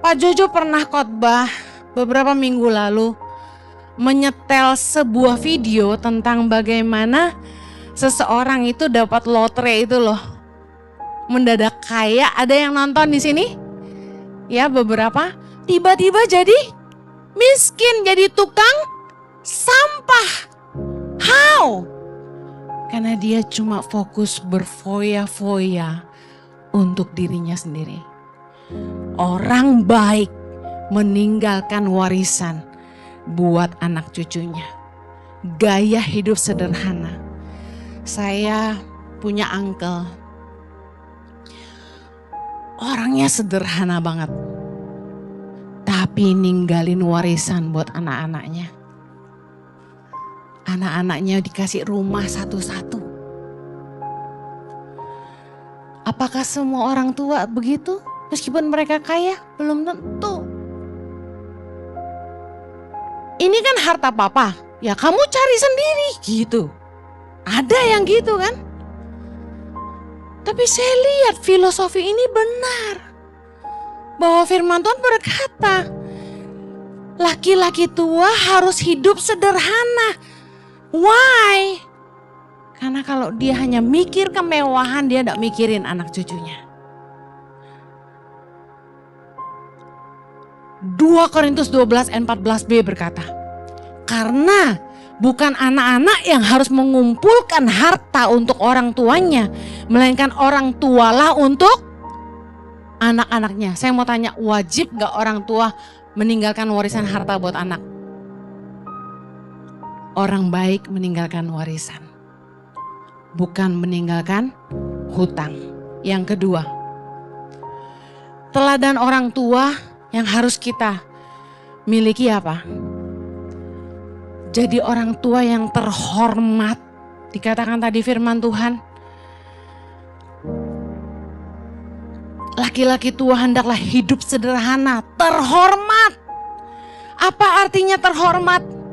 Pak Jojo pernah khotbah beberapa minggu lalu menyetel sebuah video tentang bagaimana seseorang itu dapat lotre itu loh. Mendadak kaya, ada yang nonton di sini? Ya, beberapa. Tiba-tiba jadi miskin, jadi tukang sampah. How? Karena dia cuma fokus berfoya-foya untuk dirinya sendiri. Orang baik meninggalkan warisan buat anak cucunya. Gaya hidup sederhana. Saya punya uncle. Orangnya sederhana banget. Tapi ninggalin warisan buat anak-anaknya. Anak-anaknya dikasih rumah satu-satu. Apakah semua orang tua begitu? Meskipun mereka kaya, belum tentu. Ini kan harta papa, ya kamu cari sendiri gitu. Ada yang gitu kan? Tapi saya lihat filosofi ini benar. Bahwa firman Tuhan berkata, laki-laki tua harus hidup sederhana. Why? Karena kalau dia hanya mikir kemewahan, dia tidak mikirin anak cucunya. 2 Korintus 12 ayat 14b berkata, karena bukan anak-anak yang harus mengumpulkan harta untuk orang tuanya, melainkan orang tualah untuk anak-anaknya. Saya mau tanya, wajib gak orang tua meninggalkan warisan harta buat anak? Orang baik meninggalkan warisan, bukan meninggalkan hutang. Yang kedua, teladan orang tua yang harus kita miliki apa? Jadi orang tua yang terhormat. Dikatakan tadi firman Tuhan, laki-laki tua hendaklah hidup sederhana, terhormat. Apa artinya terhormat?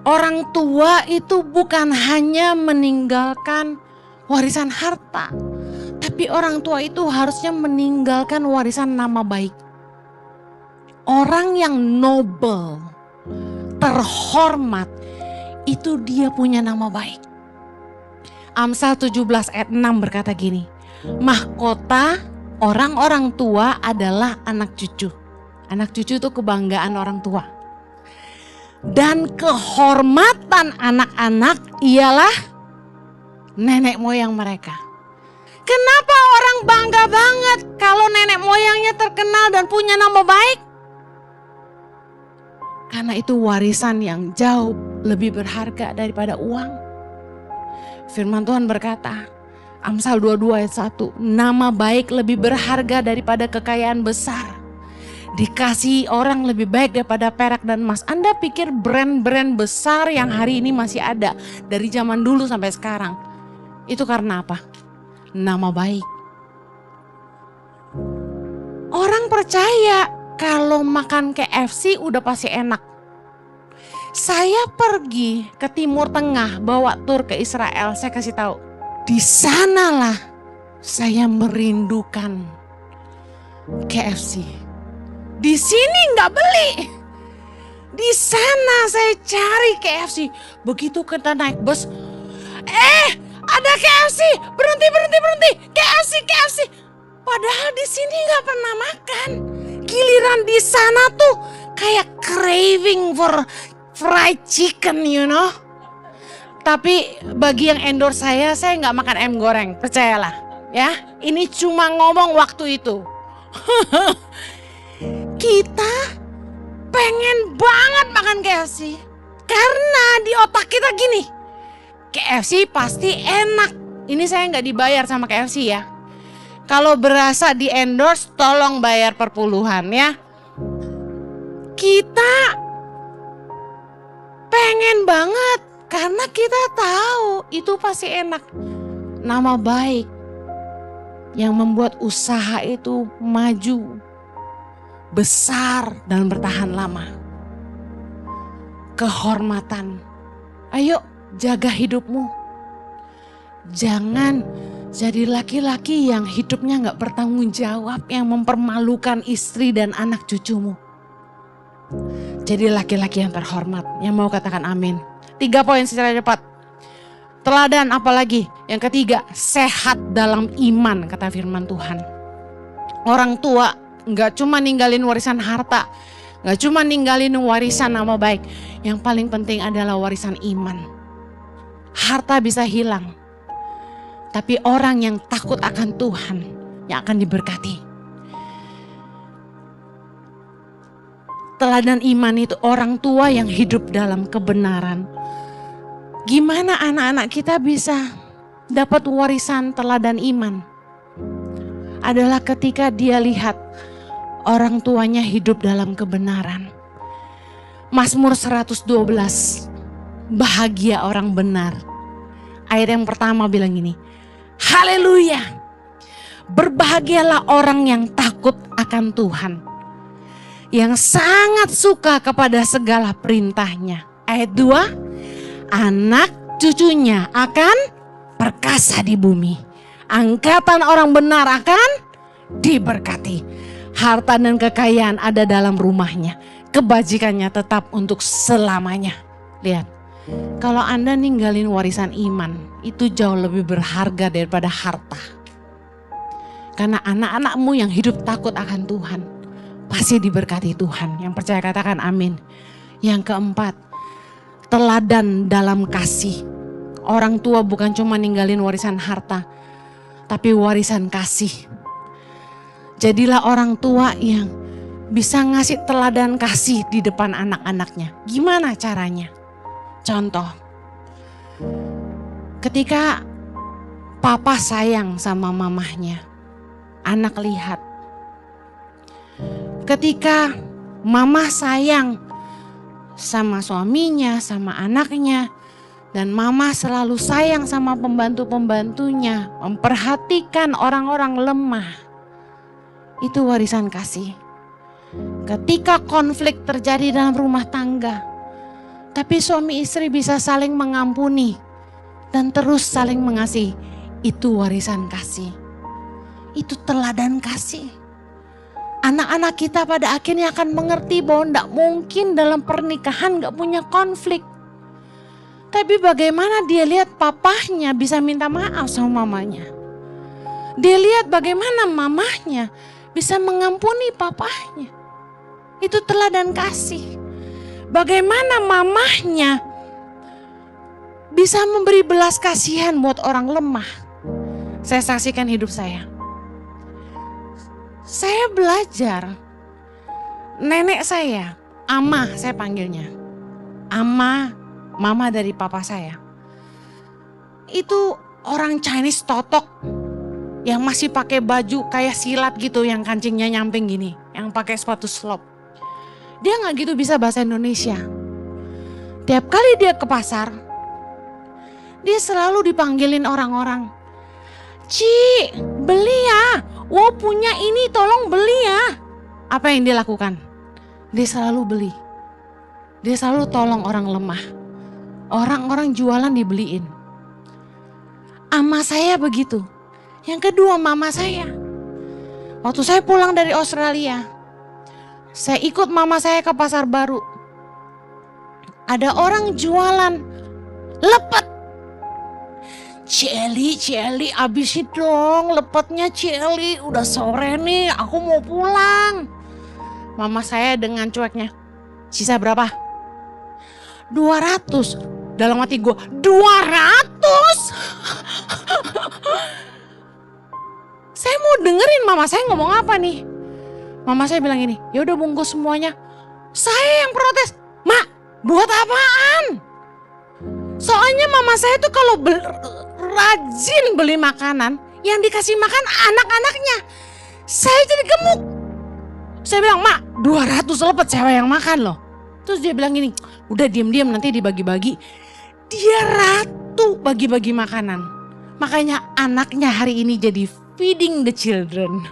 Orang tua itu bukan hanya meninggalkan warisan harta, tapi orang tua itu harusnya meninggalkan warisan nama baik. Orang yang noble, terhormat, itu dia punya nama baik. Amsal 17 ayat 6 berkata gini, mahkota orang-orang tua adalah anak cucu. Anak cucu itu kebanggaan orang tua. Dan kehormatan anak-anak ialah nenek moyang mereka. Kenapa orang bangga banget kalau nenek moyangnya terkenal dan punya nama baik? Karena itu warisan yang jauh lebih berharga daripada uang. Firman Tuhan berkata, Amsal 22 ayat 1, nama baik lebih berharga daripada kekayaan besar. Dikasihi orang lebih baik daripada perak dan emas. Anda pikir brand-brand besar yang hari ini masih ada dari zaman dulu sampai sekarang, itu karena apa? Nama baik. Orang percaya kalau makan KFC udah pasti enak. Saya pergi ke Timur Tengah bawa tur ke Israel, saya kasih tahu. Di sanalah saya merindukan KFC. Di sini nggak beli. Di sana saya cari KFC. Begitu kita naik bus, ada KFC, berhenti. KFC. Padahal di sini nggak pernah makan. Giliran di sana tuh kayak craving for fried chicken, you know. Tapi bagi yang endorse saya nggak makan ayam goreng, percayalah. Ya, ini cuma ngomong waktu itu. Kita pengen banget makan KFC. Karena di otak kita gini, KFC pasti enak. Ini saya nggak dibayar sama KFC ya. Kalau berasa di endorse tolong bayar per puluhan ya. Kita pengen banget karena kita tahu itu pasti enak. Nama baik yang membuat usaha itu maju, besar dan bertahan lama. Kehormatan. Ayo jaga hidupmu. Jangan jadi laki-laki yang hidupnya gak bertanggung jawab, yang mempermalukan istri dan anak cucumu. Jadi laki-laki yang terhormat, yang mau katakan amin. 3 poin secara cepat. Teladan apalagi? Yang ketiga, sehat dalam iman, kata firman Tuhan. Orang tua gak cuma ninggalin warisan harta, gak cuma ninggalin warisan nama baik. Yang paling penting adalah warisan iman. Harta bisa hilang, tapi orang yang takut akan Tuhan yang akan diberkati. Teladan iman itu orang tua yang hidup dalam kebenaran. Gimana anak-anak kita bisa dapat warisan teladan iman? Adalah ketika dia lihat orang tuanya hidup dalam kebenaran. Mazmur 112, bahagia orang benar. Ayat yang pertama bilang gini, haleluya, berbahagialah orang yang takut akan Tuhan, yang sangat suka kepada segala perintahnya. Ayat 2, anak cucunya akan perkasa di bumi, angkatan orang benar akan diberkati. Harta dan kekayaan ada dalam rumahnya, kebajikannya tetap untuk selamanya. Lihat, kalau Anda ninggalin warisan iman, itu jauh lebih berharga daripada harta. Karena anak-anakmu yang hidup takut akan Tuhan, pasti diberkati Tuhan. Yang percaya katakan amin. Yang keempat, teladan dalam kasih. Orang tua bukan cuma ninggalin warisan harta, tapi warisan kasih. Jadilah orang tua yang bisa ngasih teladan kasih di depan anak-anaknya. Gimana caranya? Contoh, ketika papa sayang sama mamahnya, anak lihat. Ketika mama sayang sama suaminya, sama anaknya, dan mama selalu sayang sama pembantu-pembantunya, memperhatikan orang-orang lemah, itu warisan kasih. Ketika konflik terjadi dalam rumah tangga, tapi suami istri bisa saling mengampuni dan terus saling mengasihi, itu warisan kasih. Itu teladan kasih. Anak-anak kita pada akhirnya akan mengerti bahwa tidak mungkin dalam pernikahan gak punya konflik. Tapi bagaimana dia lihat papahnya bisa minta maaf sama mamanya. Dia lihat bagaimana mamahnya bisa mengampuni papahnya. Itu teladan kasih. Bagaimana mamahnya bisa memberi belas kasihan buat orang lemah. Saya saksikan hidup saya. Saya belajar, nenek saya, Ama saya panggilnya. Ama, mama dari papa saya. Itu orang Chinese totok yang masih pakai baju kayak silat gitu, yang kancingnya nyamping gini, yang pakai sepatu slop. Dia nggak gitu bisa bahasa Indonesia. Tiap kali dia ke pasar, dia selalu dipanggilin orang-orang. Ci, beli ya. Wow, punya ini, tolong beli ya. Apa yang dia lakukan? Dia selalu beli. Dia selalu tolong orang lemah. Orang-orang jualan dibeliin. Ama saya begitu. Yang kedua mama saya. Waktu saya pulang dari Australia, saya ikut mama saya ke pasar baru. Ada orang jualan lepet. Celi, abisin dong lepetnya Celi. Udah sore nih, aku mau pulang. Mama saya dengan cueknya, sisa berapa? 200. Dalam hati gue, 200? Saya mau dengerin mama saya ngomong apa nih. Mama saya bilang gini, ya udah bungkus semuanya. Saya yang protes, Mak, buat apaan? Soalnya mama saya tuh kalau rajin beli makanan, yang dikasih makan anak-anaknya. Saya jadi gemuk. Saya bilang, Mak, 200 lepet cewek yang makan loh. Terus dia bilang gini, udah diam-diam nanti dibagi-bagi. Dia ratu bagi-bagi makanan. Makanya anaknya hari ini jadi feeding the children.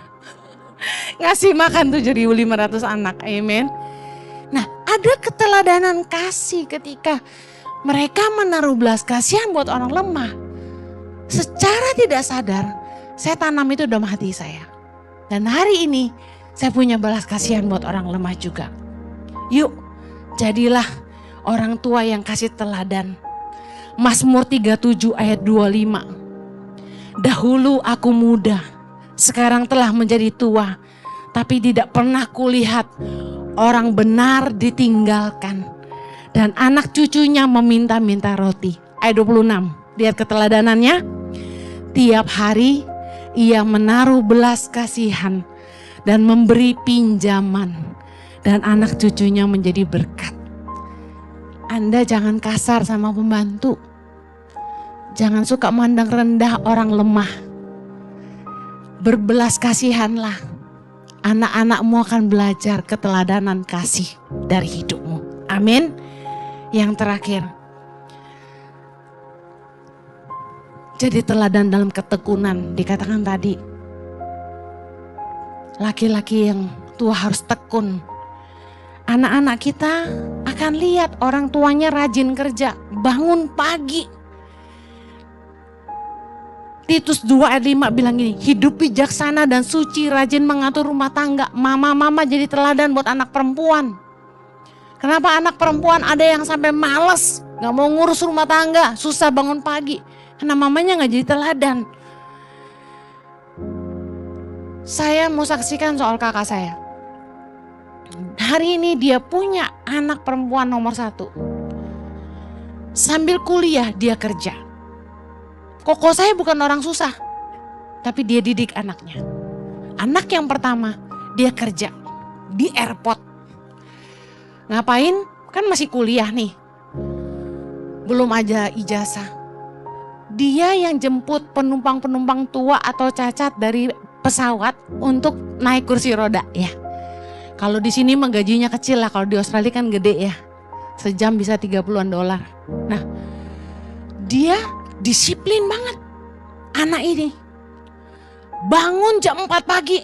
Ngasih makan 7.500 anak, amen. Nah, ada keteladanan kasih ketika mereka menaruh belas kasihan buat orang lemah. Secara tidak sadar, saya tanam itu dalam hati saya. Dan hari ini, saya punya belas kasihan buat orang lemah juga. Yuk, jadilah orang tua yang kasih teladan. Mazmur 37 ayat 25. Dahulu aku muda, sekarang telah menjadi tua, tapi tidak pernah kulihat orang benar ditinggalkan dan anak cucunya meminta-minta roti. Ayat 26, lihat keteladanannya. Tiap hari ia menaruh belas kasihan dan memberi pinjaman, dan anak cucunya menjadi berkat. Anda jangan kasar sama pembantu. Jangan suka mandang rendah orang lemah. Berbelas kasihanlah. Anak-anakmu akan belajar keteladanan kasih dari hidupmu. Amin. Yang terakhir, jadi teladan dalam ketekunan. Dikatakan tadi, laki-laki yang tua harus tekun. Anak-anak kita akan lihat orang tuanya rajin kerja, bangun pagi. Titus 2 ayat 5 bilang gini, hidup bijaksana dan suci, rajin mengatur rumah tangga. Mama-mama jadi teladan buat anak perempuan. Kenapa anak perempuan ada yang sampai males, gak mau ngurus rumah tangga, susah bangun pagi. Karena mamanya gak jadi teladan. Saya mau saksikan soal kakak saya. Hari ini dia punya anak perempuan nomor 1. Sambil kuliah dia kerja. Koko saya bukan orang susah, tapi dia didik anaknya. Anak yang pertama, dia kerja di airport. Ngapain? Kan masih kuliah nih. Belum aja ijazah. Dia yang jemput penumpang-penumpang tua atau cacat dari pesawat untuk naik kursi roda ya. Kalau di sini mah gajinya kecil lah, kalau di Australia kan gede ya. Sejam bisa 30-an dolar. Nah, dia disiplin banget anak ini. Bangun jam 4 pagi.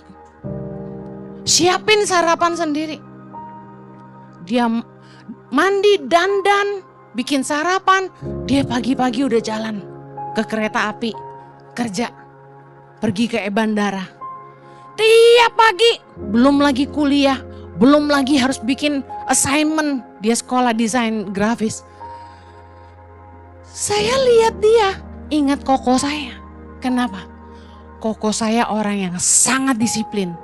Siapin sarapan sendiri. Dia mandi, dandan, bikin sarapan. Dia pagi-pagi udah jalan ke kereta api, kerja, pergi ke bandara. Tiap pagi, belum lagi kuliah, belum lagi harus bikin assignment. Dia sekolah desain grafis. Saya lihat dia, ingat koko saya. Kenapa? Koko saya orang yang sangat disiplin.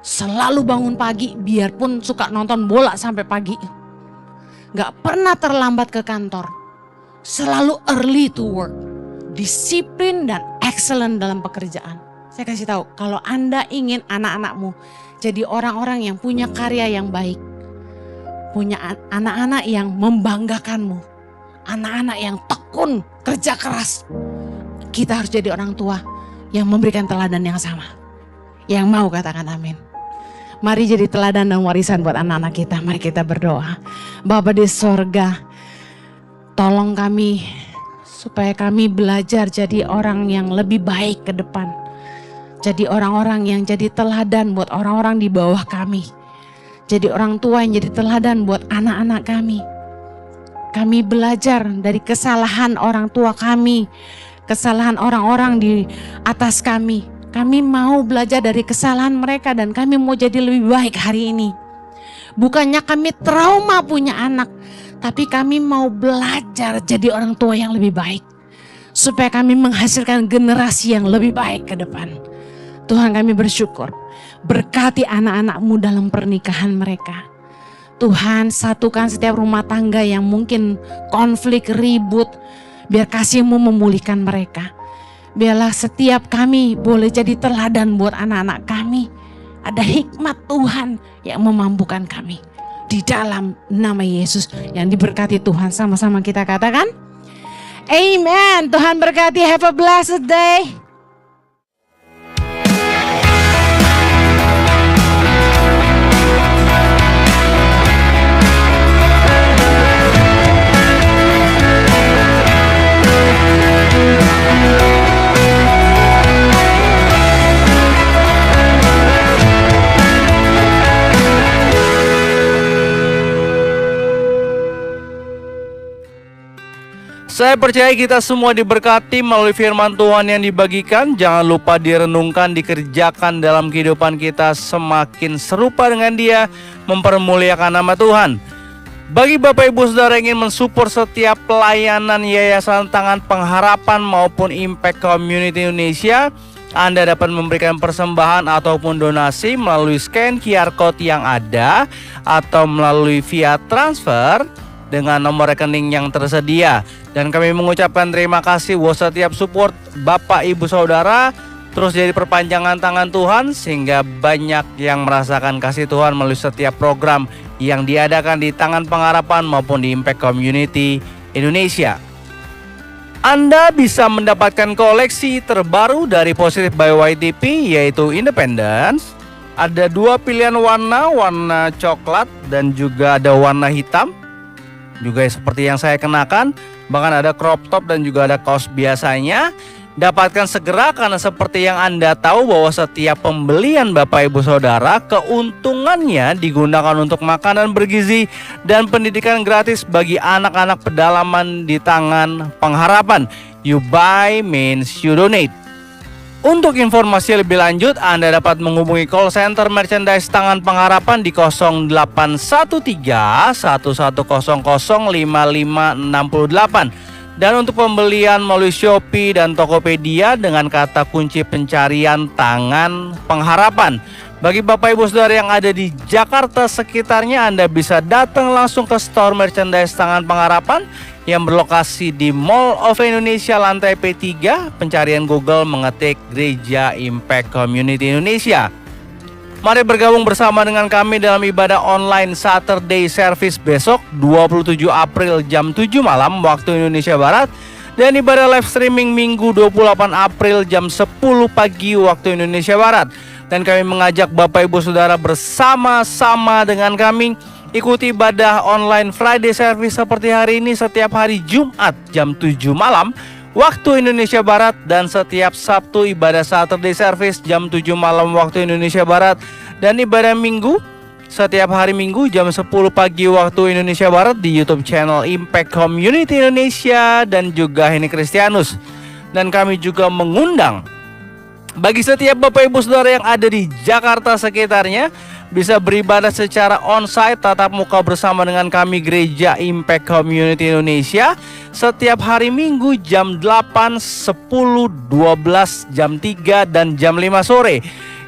Selalu bangun pagi, biarpun suka nonton bola sampai pagi. Gak pernah terlambat ke kantor. Selalu early to work. Disiplin dan excellent dalam pekerjaan. Saya kasih tahu, kalau Anda ingin anak-anakmu jadi orang-orang yang punya karya yang baik. Punya anak-anak yang membanggakanmu. Anak-anak yang tekun, kerja keras. Kita harus jadi orang tua yang memberikan teladan yang sama. Yang mau katakan amin. Mari jadi teladan dan warisan buat anak-anak kita. Mari kita berdoa. Bapa di sorga, tolong kami supaya kami belajar jadi orang yang lebih baik ke depan. Jadi orang-orang yang jadi teladan buat orang-orang di bawah kami. Jadi orang tua yang jadi teladan buat anak-anak kami. Kami belajar dari kesalahan orang tua kami, kesalahan orang-orang di atas kami. Kami mau belajar dari kesalahan mereka dan kami mau jadi lebih baik hari ini. Bukannya kami trauma punya anak, tapi kami mau belajar jadi orang tua yang lebih baik. Supaya kami menghasilkan generasi yang lebih baik ke depan. Tuhan, kami bersyukur. Berkati anak-anak-Mu dalam pernikahan mereka. Tuhan, satukan setiap rumah tangga yang mungkin konflik, ribut. Biar kasih-Mu memulihkan mereka. Biarlah setiap kami boleh jadi teladan buat anak-anak kami. Ada hikmat Tuhan yang memampukan kami. Di dalam nama Yesus yang diberkati Tuhan. Sama-sama kita katakan. Amen. Tuhan berkati. Have a blessed day. Saya percaya kita semua diberkati melalui firman Tuhan yang dibagikan. Jangan lupa direnungkan, dikerjakan dalam kehidupan kita semakin serupa dengan Dia, mempermuliakan nama Tuhan. Bagi Bapak Ibu Saudara yang ingin mensupport setiap pelayanan Yayasan Tangan Pengharapan maupun Impact Community Indonesia, Anda dapat memberikan persembahan ataupun donasi melalui scan QR Code yang ada atau melalui via transfer dengan nomor rekening yang tersedia. Dan kami mengucapkan terima kasih buat setiap support Bapak Ibu Saudara. Terus jadi perpanjangan tangan Tuhan sehingga banyak yang merasakan kasih Tuhan melalui setiap program yang diadakan di Tangan Pengharapan maupun di Impact Community Indonesia. Anda bisa mendapatkan koleksi terbaru dari Positive by YTP yaitu Independence. Ada dua pilihan warna coklat dan juga ada warna hitam. Juga seperti yang saya kenakan. Bahkan ada crop top dan juga ada kaos biasanya. Dapatkan segera karena seperti yang Anda tahu bahwa setiap pembelian Bapak Ibu Saudara, keuntungannya digunakan untuk makanan bergizi dan pendidikan gratis bagi anak-anak pedalaman di Tangan Pengharapan. You buy means you donate. Untuk informasi lebih lanjut, Anda dapat menghubungi call center merchandise Tangan Pengharapan di 0813 1100 5568. Dan untuk pembelian melalui Shopee dan Tokopedia dengan kata kunci pencarian Tangan Pengharapan. Bagi Bapak Ibu Saudara yang ada di Jakarta sekitarnya, Anda bisa datang langsung ke store merchandise Tangan Pengharapan yang berlokasi di Mall of Indonesia lantai P3. Pencarian Google mengetik Gereja Impact Community Indonesia. Mari bergabung bersama dengan kami dalam ibadah online Saturday Service besok 27 April jam 7 malam waktu Indonesia Barat. Dan ibadah live streaming Minggu 28 April jam 10 pagi waktu Indonesia Barat. Dan kami mengajak Bapak Ibu Saudara bersama-sama dengan kami ikuti ibadah online Friday Service seperti hari ini setiap hari Jumat jam 7 malam waktu Indonesia Barat. Dan setiap Sabtu ibadah Saturday Service jam 7 malam waktu Indonesia Barat. Dan ibadah Minggu setiap hari Minggu jam 10 pagi waktu Indonesia Barat di YouTube channel Impact Community Indonesia dan juga Heni Kristianus. Dan kami juga mengundang bagi setiap Bapak Ibu Saudara yang ada di Jakarta sekitarnya bisa beribadah secara onsite tatap muka bersama dengan kami Gereja Impact Community Indonesia setiap hari Minggu jam 8, 10, 12, jam 3 dan jam 5 sore.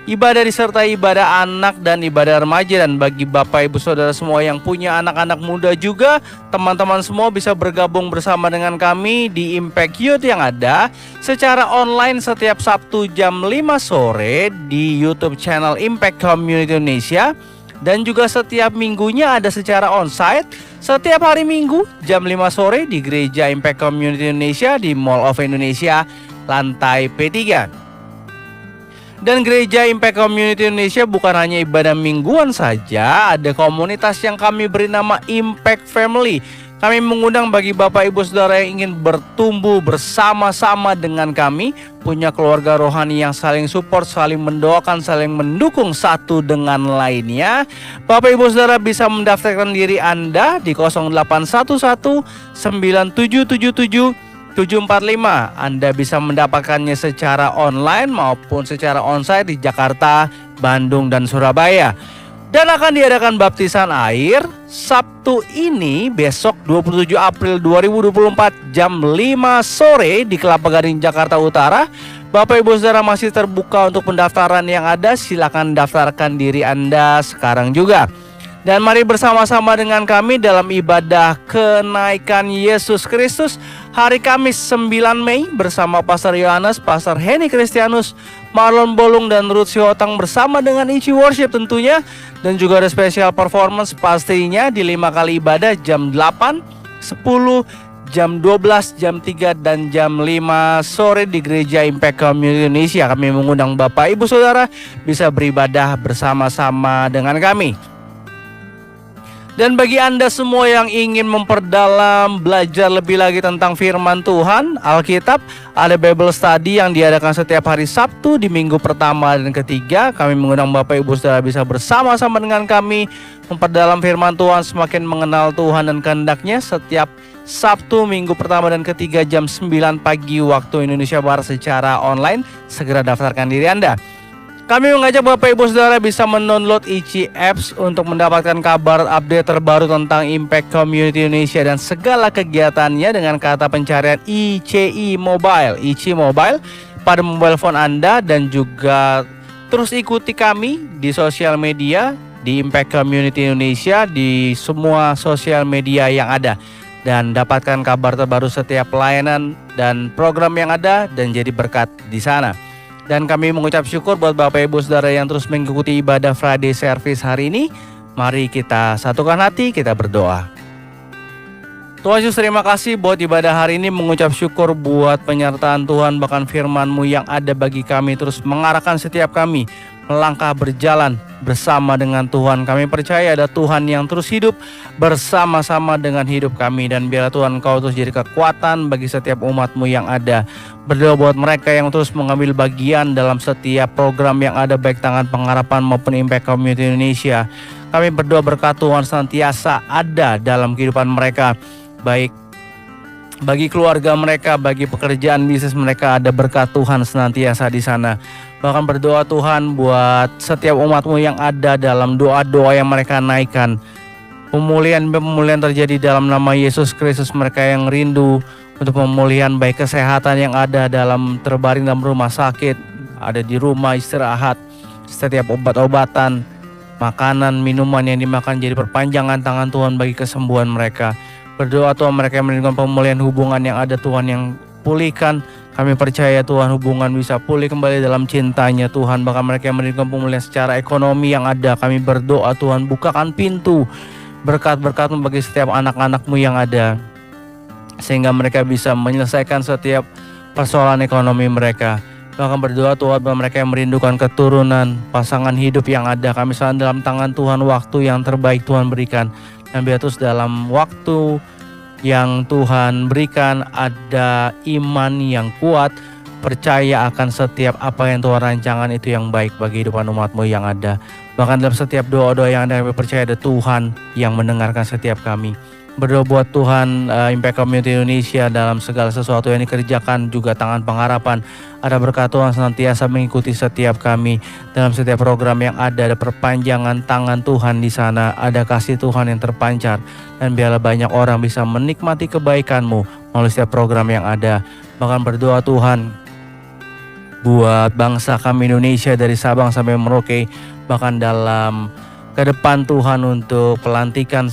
ibadah disertai ibadah anak dan ibadah remaja. Dan bagi Bapak Ibu Saudara semua yang punya anak-anak muda juga, teman-teman semua bisa bergabung bersama dengan kami di Impact Youth yang ada secara online setiap Sabtu jam 5 sore di YouTube channel Impact Community Indonesia. Dan juga setiap minggunya ada secara onsite setiap hari Minggu jam 5 sore di Gereja Impact Community Indonesia di Mall of Indonesia lantai P3. Dan Gereja Impact Community Indonesia bukan hanya ibadah mingguan saja, ada komunitas yang kami beri nama Impact Family. Kami mengundang bagi Bapak Ibu Saudara yang ingin bertumbuh bersama-sama dengan kami, punya keluarga rohani yang saling support, saling mendoakan, saling mendukung satu dengan lainnya. Bapak Ibu Saudara bisa mendaftarkan diri Anda di 0811 9777 745. Anda bisa mendapatkannya secara online maupun secara onsite di Jakarta, Bandung, dan Surabaya. Dan akan diadakan baptisan air Sabtu ini besok 27 April 2024 jam 5 sore di Kelapa Gading, Jakarta Utara. Bapak Ibu Saudara masih terbuka untuk pendaftaran yang ada, silakan daftarkan diri Anda sekarang juga. Dan mari bersama-sama dengan kami dalam ibadah kenaikan Yesus Kristus hari Kamis 9 Mei bersama Pastor Yohanes, Pastor Henny Kristianus, Marlon Bolung, dan Ruth Siotang bersama dengan Ichi Worship tentunya. Dan juga ada special performance pastinya di 5 kali ibadah jam 8, 10, jam 12, jam 3, dan jam 5 sore di Gereja Impact Community Indonesia. Kami mengundang Bapak Ibu Saudara bisa beribadah bersama-sama dengan kami. Dan bagi Anda semua yang ingin memperdalam, belajar lebih lagi tentang firman Tuhan, Alkitab, ada Bible Study yang diadakan setiap hari Sabtu di minggu pertama dan ketiga. Kami mengundang Bapak Ibu Saudara bisa bersama-sama dengan kami memperdalam firman Tuhan, semakin mengenal Tuhan dan kehendak-Nya setiap Sabtu minggu pertama dan ketiga jam 9 pagi waktu Indonesia Barat secara online. Segera daftarkan diri Anda. Kami mengajak Bapak Ibu Saudara bisa mendownload Ichi Apps untuk mendapatkan kabar update terbaru tentang Impact Community Indonesia dan segala kegiatannya dengan kata pencarian ICI Mobile, Ichi Mobile pada mobile phone Anda. Dan juga terus ikuti kami di sosial media di Impact Community Indonesia di semua sosial media yang ada. Dan dapatkan kabar terbaru setiap pelayanan dan program yang ada dan jadi berkat di sana. Dan kami mengucap syukur buat Bapak Ibu Saudara yang terus mengikuti ibadah Friday Service hari ini. Mari kita satukan hati, kita berdoa. Tuhan Yesus, terima kasih buat ibadah hari ini, mengucap syukur buat penyertaan Tuhan, bahkan firman-Mu yang ada bagi kami terus mengarahkan setiap kami melangkah berjalan bersama dengan Tuhan. Kami percaya ada Tuhan yang terus hidup bersama-sama dengan hidup kami. Dan biarlah Tuhan Engkau terus jadi kekuatan bagi setiap umat-Mu yang ada. Berdoa buat mereka yang terus mengambil bagian dalam setiap program yang ada, baik Tangan Pengharapan maupun Impact Community Indonesia. Kami berdoa berkat Tuhan senantiasa ada dalam kehidupan mereka, baik bagi keluarga mereka, bagi pekerjaan bisnis mereka, ada berkat Tuhan senantiasa di sana. Bahkan berdoa Tuhan buat setiap umat-Mu yang ada dalam doa-doa yang mereka naikkan. Pemulihan terjadi dalam nama Yesus Kristus. Mereka yang rindu untuk pemulihan, baik kesehatan yang ada dalam terbaring dalam rumah sakit, ada di rumah istirahat, setiap obat-obatan, makanan, minuman yang dimakan jadi perpanjangan tangan Tuhan bagi kesembuhan mereka. Berdoa Tuhan mereka yang merindukan pemulihan hubungan yang ada, Tuhan yang pulihkan. Kami percaya Tuhan hubungan bisa pulih kembali dalam cintanya Tuhan. Bahkan mereka yang merindukan pemulihan secara ekonomi yang ada, kami berdoa Tuhan bukakan pintu berkat-berkat-Mu bagi setiap anak-anak-Mu yang ada, sehingga mereka bisa menyelesaikan setiap persoalan ekonomi mereka. Bahkan berdoa Tuhan bahwa mereka yang merindukan keturunan, pasangan hidup yang ada, kami serahkan dalam tangan Tuhan. Waktu yang terbaik Tuhan berikan, dan biar terus dalam waktu yang Tuhan berikan ada iman yang kuat, percaya akan setiap apa yang Tuhan rancangkan itu yang baik bagi kehidupan umat-Mu yang ada. Bahkan dalam setiap doa-doa yang ada, kami percaya ada Tuhan yang mendengarkan setiap kami. Berdoa buat Tuhan Impact Community Indonesia dalam segala sesuatu yang dikerjakan, juga Tangan Pengharapan. Ada berkat Tuhan senantiasa mengikuti setiap kami dalam setiap program yang ada perpanjangan tangan Tuhan di sana, ada kasih Tuhan yang terpancar, dan biarlah banyak orang bisa menikmati kebaikan-Mu melalui setiap program yang ada. Bahkan berdoa Tuhan buat bangsa kami Indonesia dari Sabang sampai Merauke, bahkan dalam ke depan Tuhan untuk pelantikan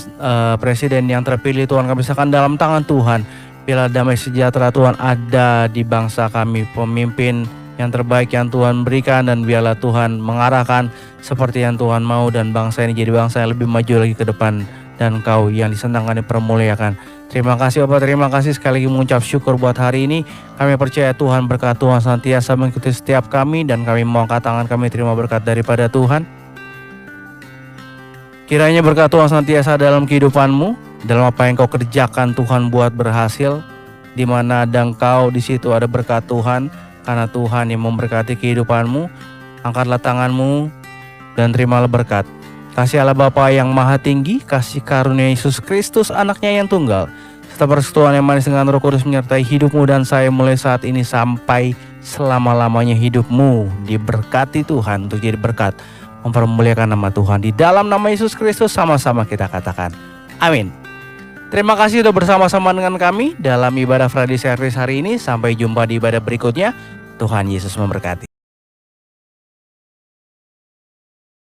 presiden yang terpilih. Tuhan, kami serahkan dalam tangan Tuhan. Biarlah damai sejahtera Tuhan ada di bangsa kami, pemimpin yang terbaik yang Tuhan berikan, dan biarlah Tuhan mengarahkan seperti yang Tuhan mau, dan bangsa ini jadi bangsa yang lebih maju lagi ke depan, dan Engkau yang disentangkan dipermuliakan. Terima kasih Bapak, terima kasih sekali lagi mengucap syukur buat hari ini. Kami percaya Tuhan, berkat Tuhan senantiasa mengikuti setiap kami, dan kami mau angkat tangan kami terima berkat daripada Tuhan. Kiranya berkat Tuhan senantiasa dalam kehidupanmu, dalam apa yang kau kerjakan Tuhan buat berhasil. Di mana ada Engkau, di situ ada berkat Tuhan, karena Tuhan yang memberkati kehidupanmu. Angkatlah tanganmu dan terimalah berkat. Kasih Allah Bapa yang Maha Tinggi, kasih karunia Yesus Kristus anaknya yang tunggal, serta persekutuan yang manis dengan Roh Kudus menyertai hidupmu dan saya mulai saat ini sampai selama-lamanya hidupmu. Diberkati Tuhan untuk jadi berkat, mempermuliakan nama Tuhan. Di dalam nama Yesus Kristus sama-sama kita katakan amin. Terima kasih sudah bersama-sama dengan kami dalam ibadah Friday Service hari ini. Sampai jumpa di ibadah berikutnya. Tuhan Yesus memberkati.